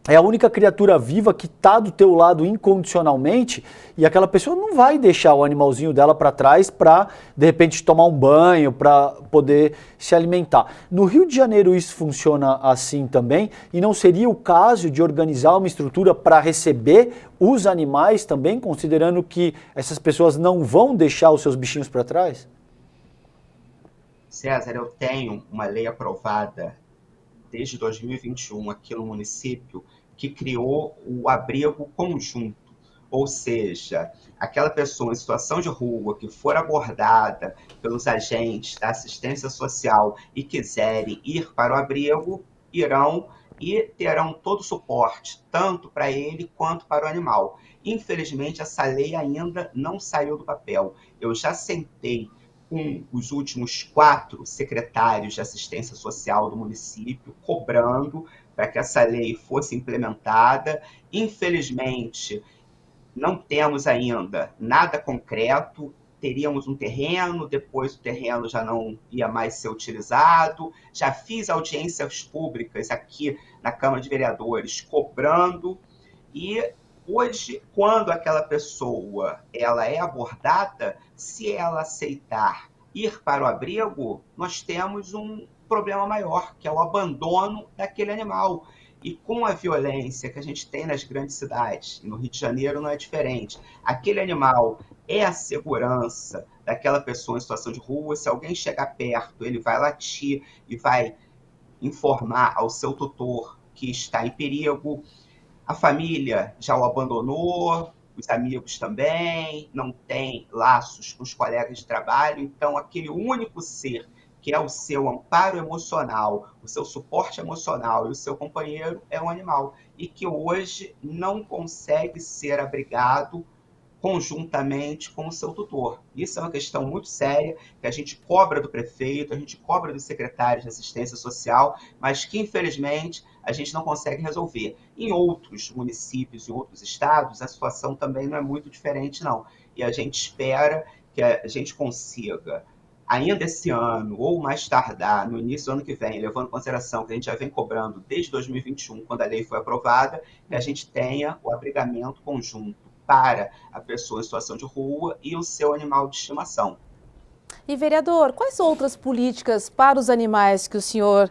Speaker 2: é a única criatura viva que está do teu lado incondicionalmente e aquela pessoa não vai deixar o animalzinho dela para trás para, de repente, tomar um banho, para poder se alimentar. No Rio de Janeiro isso funciona assim também e não seria o caso de organizar uma estrutura para receber os animais também, considerando que essas pessoas não vão deixar os seus bichinhos para trás?
Speaker 3: César, eu tenho uma lei aprovada desde 2021 aqui no município que criou o abrigo conjunto, ou seja, aquela pessoa em situação de rua que for abordada pelos agentes da assistência social e quiserem ir para o abrigo, irão e terão todo o suporte, tanto para ele quanto para o animal. Infelizmente, essa lei ainda não saiu do papel. Eu já sentei com os últimos 4 secretários de assistência social do município, cobrando para que essa lei fosse implementada. Infelizmente, não temos ainda nada concreto. Teríamos um terreno, depois o terreno já não ia mais ser utilizado. Já fiz audiências públicas aqui na Câmara de Vereadores, cobrando, e hoje, quando aquela pessoa ela é abordada, se ela aceitar ir para o abrigo, nós temos um problema maior, que é o abandono daquele animal. E com a violência que a gente tem nas grandes cidades, e no Rio de Janeiro não é diferente, aquele animal é a segurança daquela pessoa em situação de rua. Se alguém chegar perto, ele vai latir e vai informar ao seu tutor que está em perigo. A família já o abandonou, os amigos também, não tem laços com os colegas de trabalho, então aquele único ser que é o seu amparo emocional, o seu suporte emocional e o seu companheiro é um animal, e que hoje não consegue ser abrigado conjuntamente com o seu tutor. Isso é uma questão muito séria, que a gente cobra do prefeito, a gente cobra dos secretários de assistência social, mas que, infelizmente, a gente não consegue resolver. Em outros municípios, em outros estados, a situação também não é muito diferente, não. E a gente espera que a gente consiga, ainda esse ano, ou mais tardar, no início do ano que vem, levando em consideração que a gente já vem cobrando desde 2021, quando a lei foi aprovada, que a gente tenha o abrigamento conjunto para a pessoa em situação de rua e o seu animal de estimação.
Speaker 1: E, vereador, quais outras políticas para os animais que o senhor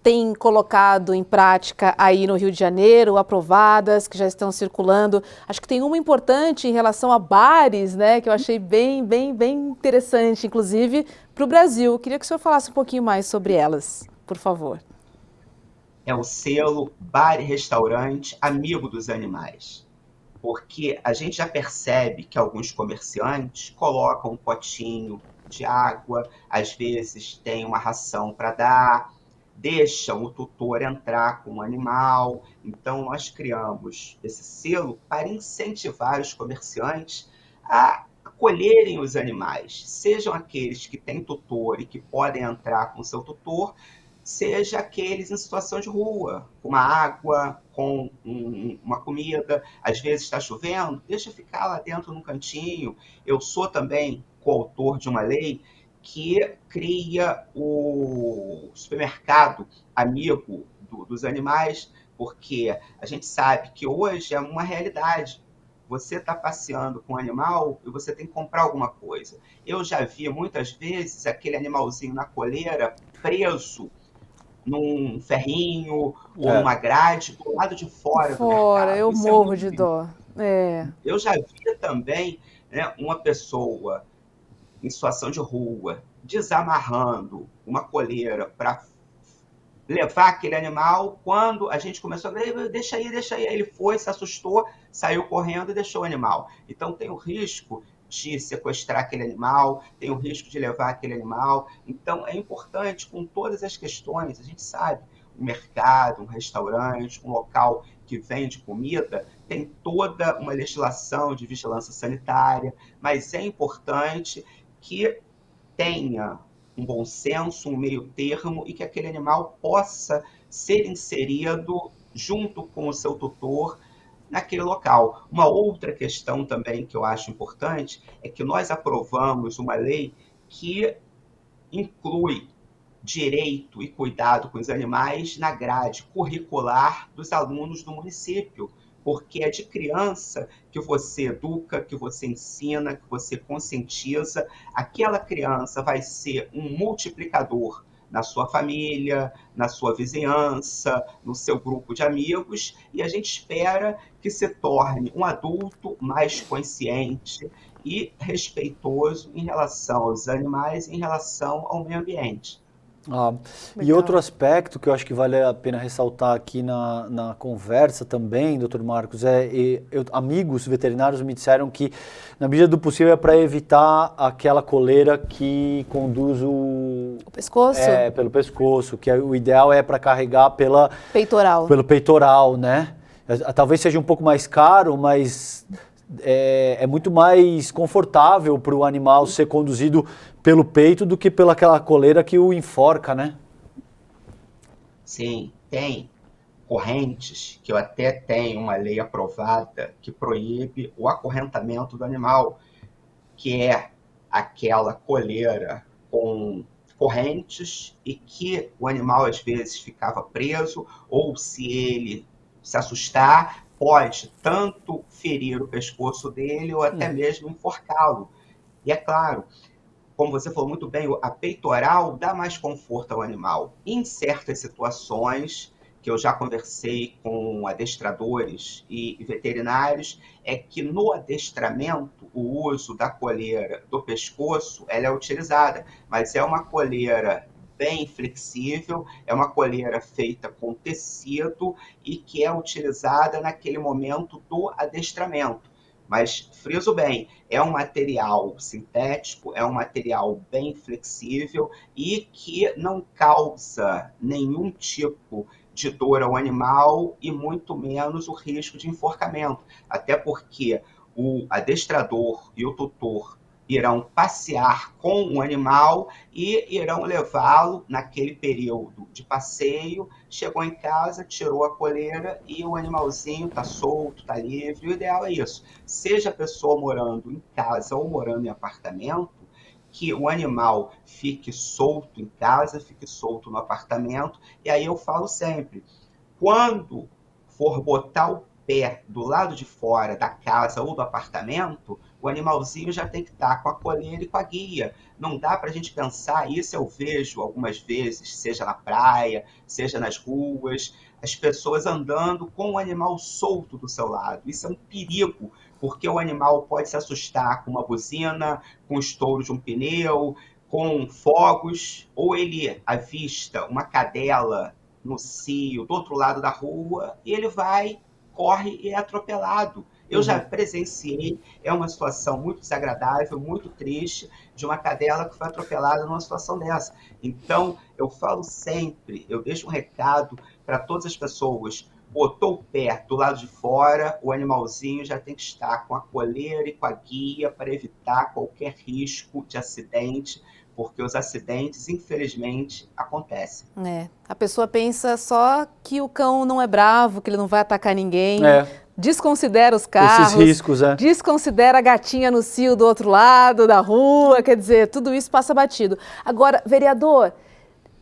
Speaker 1: tem colocado em prática aí no Rio de Janeiro, aprovadas, que já estão circulando? Acho que tem uma importante em relação a bares, né, que eu achei bem interessante, inclusive, para o Brasil. Eu queria que o senhor falasse um pouquinho mais sobre elas, por favor.
Speaker 3: É o selo Bar e Restaurante Amigo dos Animais. Porque a gente já percebe que alguns comerciantes colocam um potinho de água, às vezes tem uma ração para dar, deixam o tutor entrar com o animal. Então, nós criamos esse selo para incentivar os comerciantes a acolherem os animais, sejam aqueles que têm tutor e que podem entrar com o seu tutor, seja aqueles em situação de rua, com uma água, com uma comida, às vezes está chovendo, deixa ficar lá dentro num cantinho. Eu sou também coautor de uma lei que cria o supermercado amigo dos animais, porque a gente sabe que hoje é uma realidade. Você está passeando com um animal e você tem que comprar alguma coisa. Eu já vi muitas vezes aquele animalzinho na coleira preso num ferrinho ou
Speaker 2: É.
Speaker 3: numa grade do lado de fora do
Speaker 1: Fora,
Speaker 3: mercado.
Speaker 1: eu
Speaker 3: Isso é
Speaker 1: morro
Speaker 3: muito
Speaker 1: de
Speaker 3: perigoso.
Speaker 1: dó. É.
Speaker 3: Eu já vi também, né, uma pessoa em situação de rua desamarrando uma coleira para levar aquele animal. Quando a gente começou a ver, deixa aí, ele foi, se assustou, saiu correndo e deixou o animal. Então tem o risco de sequestrar aquele animal, tem o risco de levar aquele animal. Então é importante, com todas as questões, a gente sabe, um mercado, um restaurante, um local que vende comida, tem toda uma legislação de vigilância sanitária, mas é importante que tenha um bom senso, um meio termo, e que aquele animal possa ser inserido junto com o seu tutor naquele local. Uma outra questão também que eu acho importante é que nós aprovamos uma lei que inclui direito e cuidado com os animais na grade curricular dos alunos do município, porque é de criança que você educa, que você ensina, que você conscientiza. Aquela criança vai ser um multiplicador na sua família, na sua vizinhança, no seu grupo de amigos, e a gente espera que se torne um adulto mais consciente e respeitoso em relação aos animais, em relação ao meio ambiente.
Speaker 2: Ah, e
Speaker 1: Legal.
Speaker 2: outro aspecto que eu acho que vale a pena ressaltar aqui na conversa também, doutor Marcos, amigos veterinários me disseram que, na medida do possível, é para evitar aquela coleira que conduz
Speaker 1: O pescoço?
Speaker 2: pelo pescoço, que o ideal é para carregar
Speaker 1: Peitoral.
Speaker 2: pelo peitoral, né? Talvez seja um pouco mais caro, mas é muito mais confortável para o animal ser conduzido pelo peito do que pela aquela coleira que o enforca, né?
Speaker 3: Sim, tem correntes, que eu até tenho uma lei aprovada que proíbe o acorrentamento do animal, que é aquela coleira com correntes e que o animal às vezes ficava preso, ou se ele se assustar, pode tanto ferir o pescoço dele ou até mesmo enforcá-lo. E é claro, como você falou muito bem, a peitoral dá mais conforto ao animal. Em certas situações, que eu já conversei com adestradores e veterinários, é que no adestramento o uso da coleira do pescoço ela é utilizada, mas é uma coleira bem flexível, é uma coleira feita com tecido e que é utilizada naquele momento do adestramento. Mas friso bem, é um material sintético, é um material bem flexível e que não causa nenhum tipo de dor ao animal e muito menos o risco de enforcamento. Até porque o adestrador e o tutor irão passear com o animal e irão levá-lo naquele período de passeio. Chegou em casa, tirou a coleira e o animalzinho está solto, está livre. O ideal é isso. Seja a pessoa morando em casa ou morando em apartamento, que o animal fique solto em casa, fique solto no apartamento. E aí eu falo sempre, quando for botar o pé do lado de fora da casa ou do apartamento, o animalzinho já tem que estar com a coleira e com a guia. Não dá para a gente pensar, isso eu vejo algumas vezes, seja na praia, seja nas ruas, as pessoas andando com o animal solto do seu lado. Isso é um perigo, porque o animal pode se assustar com uma buzina, com o estouro de um pneu, com fogos, ou ele avista uma cadela no cio do outro lado da rua e ele vai, corre e é atropelado. Eu já presenciei, é uma situação muito desagradável, muito triste, de uma cadela que foi atropelada numa situação dessa. Então, eu falo sempre, eu deixo um recado para todas as pessoas: botou o pé do lado de fora, o animalzinho já tem que estar com a coleira e com a guia para evitar qualquer risco de acidente, porque os acidentes, infelizmente, acontecem.
Speaker 1: A pessoa pensa só que o cão não é bravo, que ele não vai atacar ninguém, desconsidera os carros,
Speaker 2: esses riscos,
Speaker 1: desconsidera a gatinha no cio do outro lado da rua, quer dizer, tudo isso passa batido. Agora, vereador,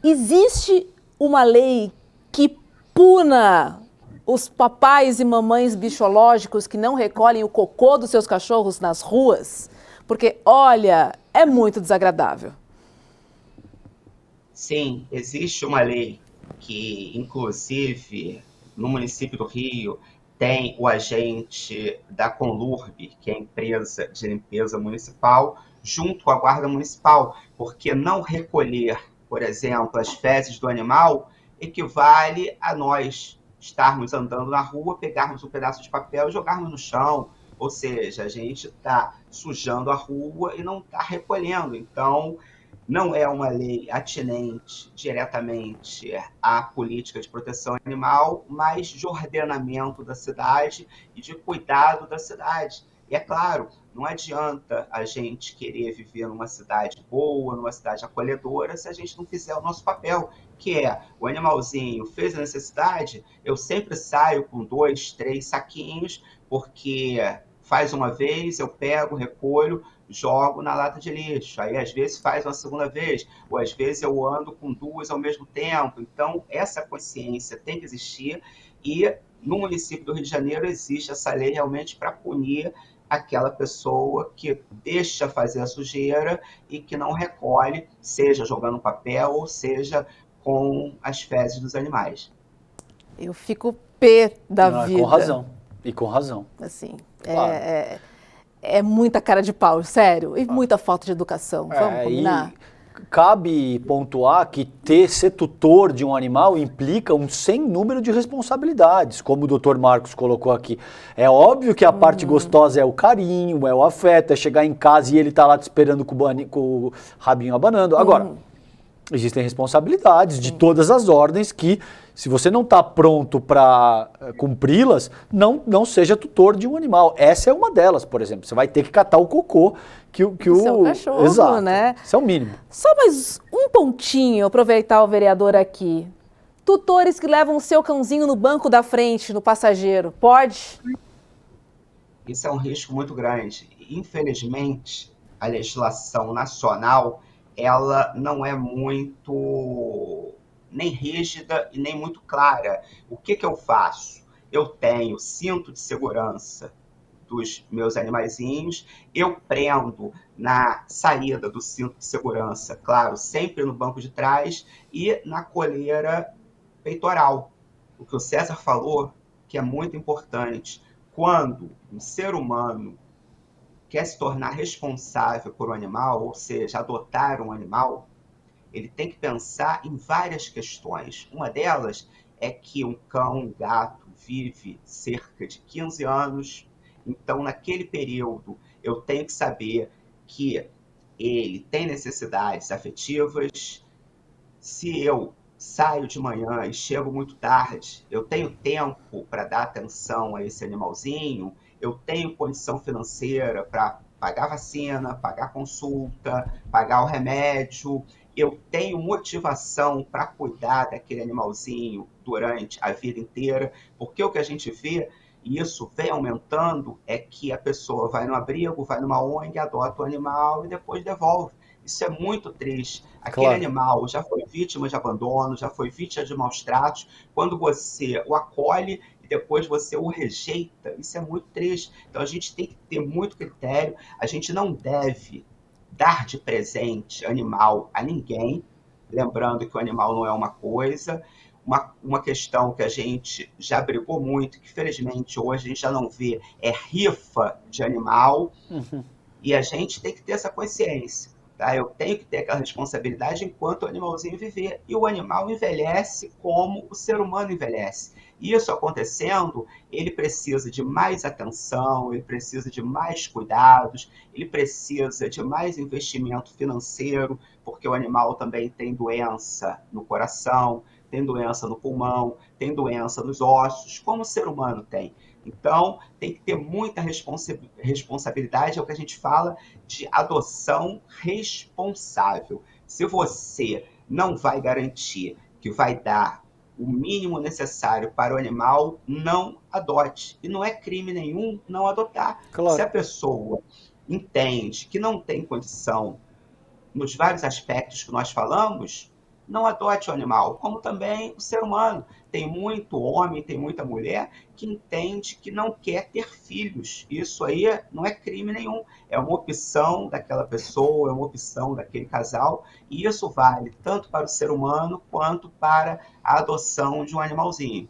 Speaker 1: existe uma lei que puna os papais e mamães bichológicos que não recolhem o cocô dos seus cachorros nas ruas? Porque, olha, é muito desagradável.
Speaker 3: Sim, existe uma lei que, inclusive, no município do Rio, tem o agente da Conlurb, que é a empresa de limpeza municipal, junto com a Guarda Municipal, porque não recolher, por exemplo, as fezes do animal equivale a nós estarmos andando na rua, pegarmos um pedaço de papel e jogarmos no chão. Ou seja, a gente está sujando a rua e não está recolhendo. Então, não é uma lei atinente diretamente à política de proteção animal, mas de ordenamento da cidade e de cuidado da cidade. E é claro, não adianta a gente querer viver numa cidade boa, numa cidade acolhedora, se a gente não fizer o nosso papel, que é o animalzinho fez a necessidade, eu sempre saio com 2, 3 saquinhos, porque faz uma vez, eu pego, recolho, jogo na lata de lixo. Aí, às vezes, faz uma segunda vez, ou às vezes eu ando com 2 ao mesmo tempo. Então, essa consciência tem que existir e no município do Rio de Janeiro existe essa lei realmente para punir aquela pessoa que deixa fazer a sujeira e que não recolhe, seja jogando papel ou seja com as fezes dos animais.
Speaker 1: Eu fico pé da vida.
Speaker 2: Com razão. E com razão.
Speaker 1: Assim,
Speaker 2: Claro.
Speaker 1: é muita cara de pau, sério. E muita falta de educação. Vamos combinar?
Speaker 2: Cabe pontuar que ser tutor de um animal implica um sem número de responsabilidades, como o Dr. Marcos colocou aqui. É óbvio que a parte gostosa é o carinho, é o afeto, é chegar em casa e ele tá lá te esperando com o rabinho abanando. Agora, existem responsabilidades de todas as ordens que, se você não está pronto para cumpri-las, não seja tutor de um animal. Essa é uma delas, por exemplo. Você vai ter que catar o cocô que o
Speaker 1: seu cachorro,
Speaker 2: exato,
Speaker 1: né?
Speaker 2: Isso é o mínimo.
Speaker 1: Só mais um pontinho, aproveitar o vereador aqui. Tutores que levam o seu cãozinho no banco da frente, no passageiro, pode?
Speaker 3: Isso é um risco muito grande. Infelizmente, a legislação nacional, ela não é muito nem rígida e nem muito clara. O que eu faço? Eu tenho cinto de segurança dos meus animaizinhos, eu prendo na saída do cinto de segurança, claro, sempre no banco de trás e na coleira peitoral. O que o César falou, que é muito importante, quando um ser humano quer se tornar responsável por um animal, ou seja, adotar um animal, ele tem que pensar em várias questões. Uma delas é que um cão, um gato, vive cerca de 15 anos. Então, naquele período, eu tenho que saber que ele tem necessidades afetivas. Se eu saio de manhã e chego muito tarde, eu tenho tempo para dar atenção a esse animalzinho, eu tenho condição financeira para pagar vacina, pagar consulta, pagar o remédio, eu tenho motivação para cuidar daquele animalzinho durante a vida inteira, porque o que a gente vê, e isso vem aumentando, é que a pessoa vai no abrigo, vai numa ONG, adota o animal e depois devolve. Isso é muito triste. Aquele animal já foi vítima de abandono, já foi vítima de maus tratos. Quando você o acolhe e depois você o rejeita, isso é muito triste. Então a gente tem que ter muito critério, a gente não deve dar de presente animal a ninguém, lembrando que o animal não é uma coisa. Uma questão que a gente já brigou muito, que felizmente hoje a gente já não vê, é rifa de animal, e a gente tem que ter essa consciência. Tá? Eu tenho que ter aquela responsabilidade enquanto o animalzinho viver. E o animal envelhece como o ser humano envelhece. Isso acontecendo, ele precisa de mais atenção, ele precisa de mais cuidados, ele precisa de mais investimento financeiro, porque o animal também tem doença no coração, tem doença no pulmão, tem doença nos ossos, como o ser humano tem. Então, tem que ter muita responsabilidade, é o que a gente fala de adoção responsável. Se você não vai garantir que vai dar o mínimo necessário para o animal, não adote. E não é crime nenhum não adotar.
Speaker 2: Claro.
Speaker 3: Se a pessoa entende que não tem condição nos vários aspectos que nós falamos, não adote o animal, como também o ser humano. Tem muito homem, tem muita mulher que entende que não quer ter filhos. Isso aí não é crime nenhum, é uma opção daquela pessoa, é uma opção daquele casal, e isso vale tanto para o ser humano quanto para a adoção de um animalzinho.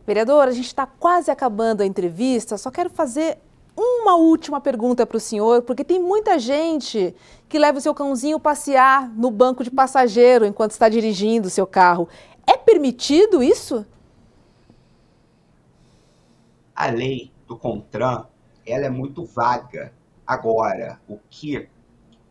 Speaker 1: Vereador, a gente está quase acabando a entrevista, só quero fazer uma última pergunta para o senhor, porque tem muita gente que leva o seu cãozinho passear no banco de passageiro enquanto está dirigindo o seu carro. É permitido isso?
Speaker 3: A lei do CONTRAN, ela é muito vaga. Agora,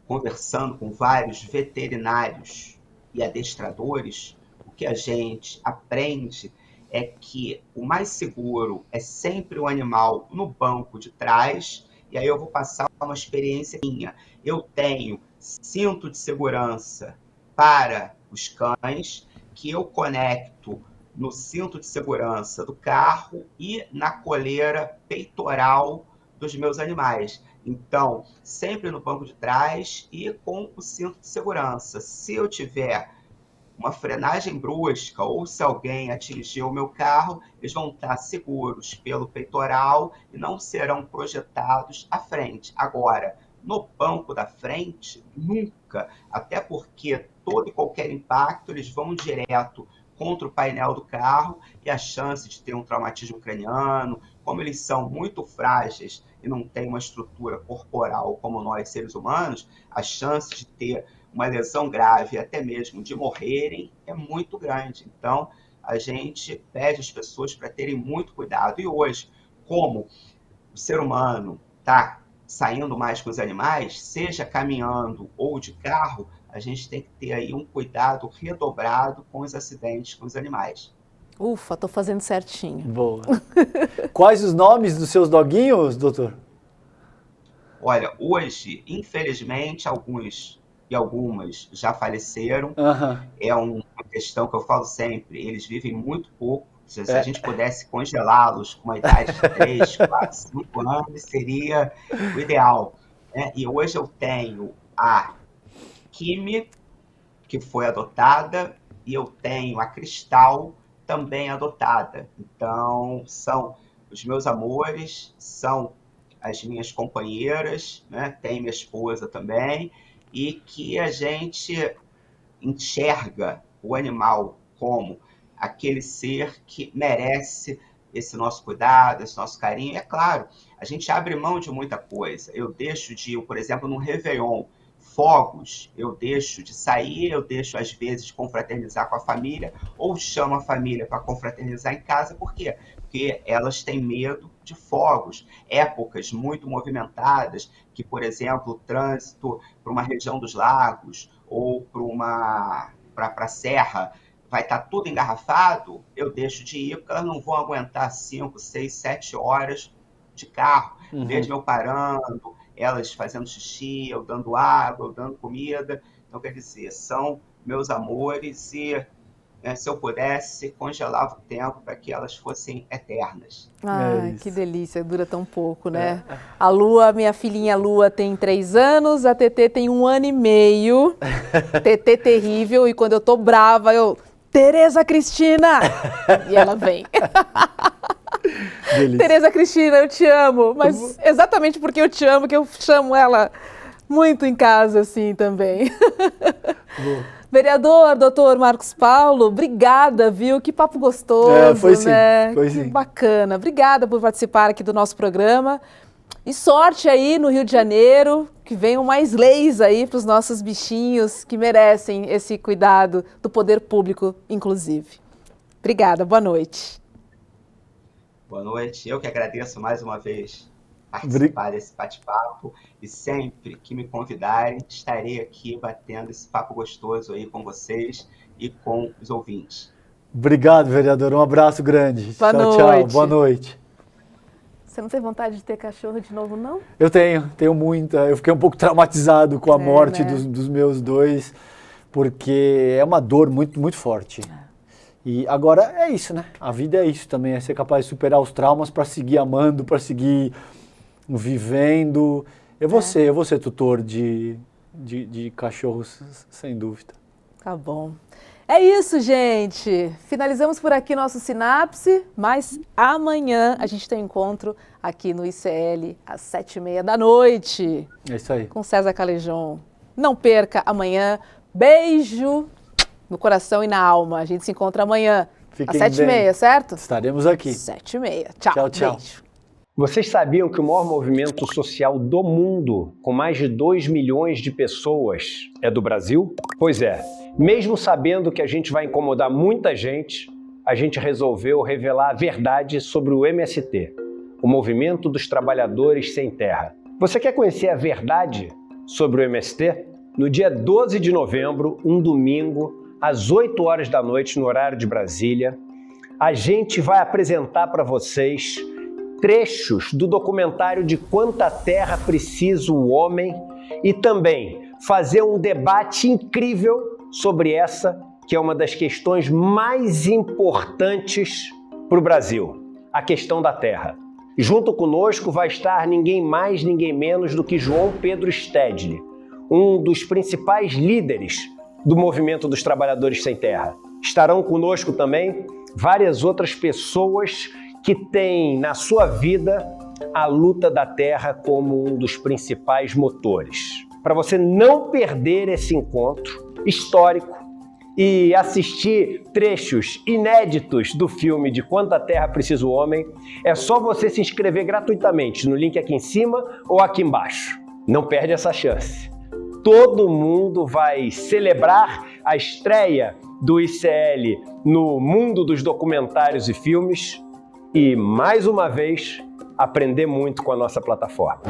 Speaker 3: conversando com vários veterinários e adestradores, o que a gente aprende é que o mais seguro é sempre o animal no banco de trás. E aí eu vou passar uma experiência minha. Eu tenho cinto de segurança para os cães, que eu conecto no cinto de segurança do carro e na coleira peitoral dos meus animais. Então, sempre no banco de trás e com o cinto de segurança. Se eu tiver uma frenagem brusca ou se alguém atingir o meu carro, eles vão estar seguros pelo peitoral e não serão projetados à frente. Agora, no banco da frente, nunca, até porque todo e qualquer impacto eles vão direto contra o painel do carro e a chance de ter um traumatismo craniano, como eles são muito frágeis e não têm uma estrutura corporal como nós, seres humanos, a chance de ter uma lesão grave, até mesmo de morrerem, é muito grande. Então, a gente pede às pessoas para terem muito cuidado. E hoje, como o ser humano está saindo mais com os animais, seja caminhando ou de carro, a gente tem que ter aí um cuidado redobrado com os acidentes com os animais.
Speaker 1: Ufa, estou fazendo certinho.
Speaker 2: Boa. Quais os nomes dos seus doguinhos, doutor?
Speaker 3: Olha, hoje, infelizmente, alguns e algumas já faleceram. É uma questão que eu falo sempre, eles vivem muito pouco. Se a gente pudesse congelá-los com uma idade de 3, 4, 5 anos, seria o ideal. Né? E hoje eu tenho a Kimi, que foi adotada, e eu tenho a Cristal, também adotada. Então, são os meus amores, são as minhas companheiras, né? Tem minha esposa também, e que a gente enxerga o animal como aquele ser que merece esse nosso cuidado, esse nosso carinho. E é claro, a gente abre mão de muita coisa. Eu deixo de, por exemplo, no Réveillon, fogos, eu deixo de sair, eu deixo às vezes de confraternizar com a família, ou chamo a família para confraternizar em casa. Por quê? Porque elas têm medo de fogos. Épocas muito movimentadas, que, por exemplo, o trânsito para uma região dos lagos ou para a serra vai estar tudo engarrafado, eu deixo de ir, porque elas não vão aguentar 5, 6, 7 horas de carro, mesmo eu parando, elas fazendo xixi, eu dando água, eu dando comida. Então, quer dizer, são meus amores e se eu pudesse, congelava o tempo para que elas fossem eternas.
Speaker 1: Ai, que delícia, dura tão pouco, né? A Lua, minha filhinha Lua tem 3 anos, a TT tem 1 ano e meio. TT terrível, e quando eu tô brava, eu... Tereza Cristina! E ela vem.
Speaker 2: Delícia.
Speaker 1: Tereza Cristina, eu te amo, mas exatamente porque eu te amo que eu chamo ela muito em casa, assim, também. Vereador, doutor Marcos Paulo, obrigada, viu? Que papo gostoso,
Speaker 2: foi sim,
Speaker 1: né?
Speaker 2: foi sim.
Speaker 1: Que bacana. Obrigada por participar aqui do nosso programa. E sorte aí no Rio de Janeiro, que venham mais leis aí para os nossos bichinhos que merecem esse cuidado do poder público, inclusive. Obrigada, boa noite.
Speaker 3: Boa noite, eu que agradeço mais uma vez participar desse bate-papo e sempre que me convidarem, estarei aqui batendo esse papo gostoso aí com vocês e com os ouvintes.
Speaker 2: Obrigado, vereador. Um abraço grande.
Speaker 1: Boa
Speaker 2: tchau,
Speaker 1: noite.
Speaker 2: tchau. Boa noite.
Speaker 1: Você não tem vontade de ter cachorro de novo, não?
Speaker 2: Eu tenho muita. Eu fiquei um pouco traumatizado com a morte, né, dos meus dois, porque é uma dor muito, muito forte. E agora é isso, né? A vida é isso também, é ser capaz de superar os traumas para seguir amando, para seguir vivendo. Eu vou ser tutor de cachorros, sem dúvida.
Speaker 1: Tá bom. É isso, gente. Finalizamos por aqui nosso Sinapse, mas amanhã a gente tem um encontro aqui no ICL às 7h30 da noite.
Speaker 2: É isso aí.
Speaker 1: Com César Calejon. Não perca amanhã. Beijo no coração e na alma. A gente se encontra amanhã
Speaker 2: Fiquem
Speaker 1: às 7h30, certo?
Speaker 2: Estaremos aqui.
Speaker 1: 7h30. Tchau.
Speaker 2: Tchau, tchau.
Speaker 1: Beijo.
Speaker 4: Vocês sabiam que o maior movimento social do mundo, com mais de 2 milhões de pessoas, é do Brasil? Pois é, mesmo sabendo que a gente vai incomodar muita gente, a gente resolveu revelar a verdade sobre o MST, o Movimento dos Trabalhadores Sem Terra. Você quer conhecer a verdade sobre o MST? No dia 12 de novembro, um domingo, às 8 horas da noite, no horário de Brasília, a gente vai apresentar para vocês trechos do documentário De Quanta Terra Precisa o Homem e também fazer um debate incrível sobre essa, que é uma das questões mais importantes para o Brasil, a questão da terra. Junto conosco vai estar ninguém mais, ninguém menos do que João Pedro Stedley, um dos principais líderes do Movimento dos Trabalhadores Sem Terra. Estarão conosco também várias outras pessoas que têm na sua vida a luta da terra como um dos principais motores. Para você não perder esse encontro histórico e assistir trechos inéditos do filme De Quanta Terra Precisa o Homem, é só você se inscrever gratuitamente no link aqui em cima ou aqui embaixo. Não perde essa chance. Todo mundo vai celebrar a estreia do ICL no mundo dos documentários e filmes e, mais uma vez, aprender muito com a nossa plataforma.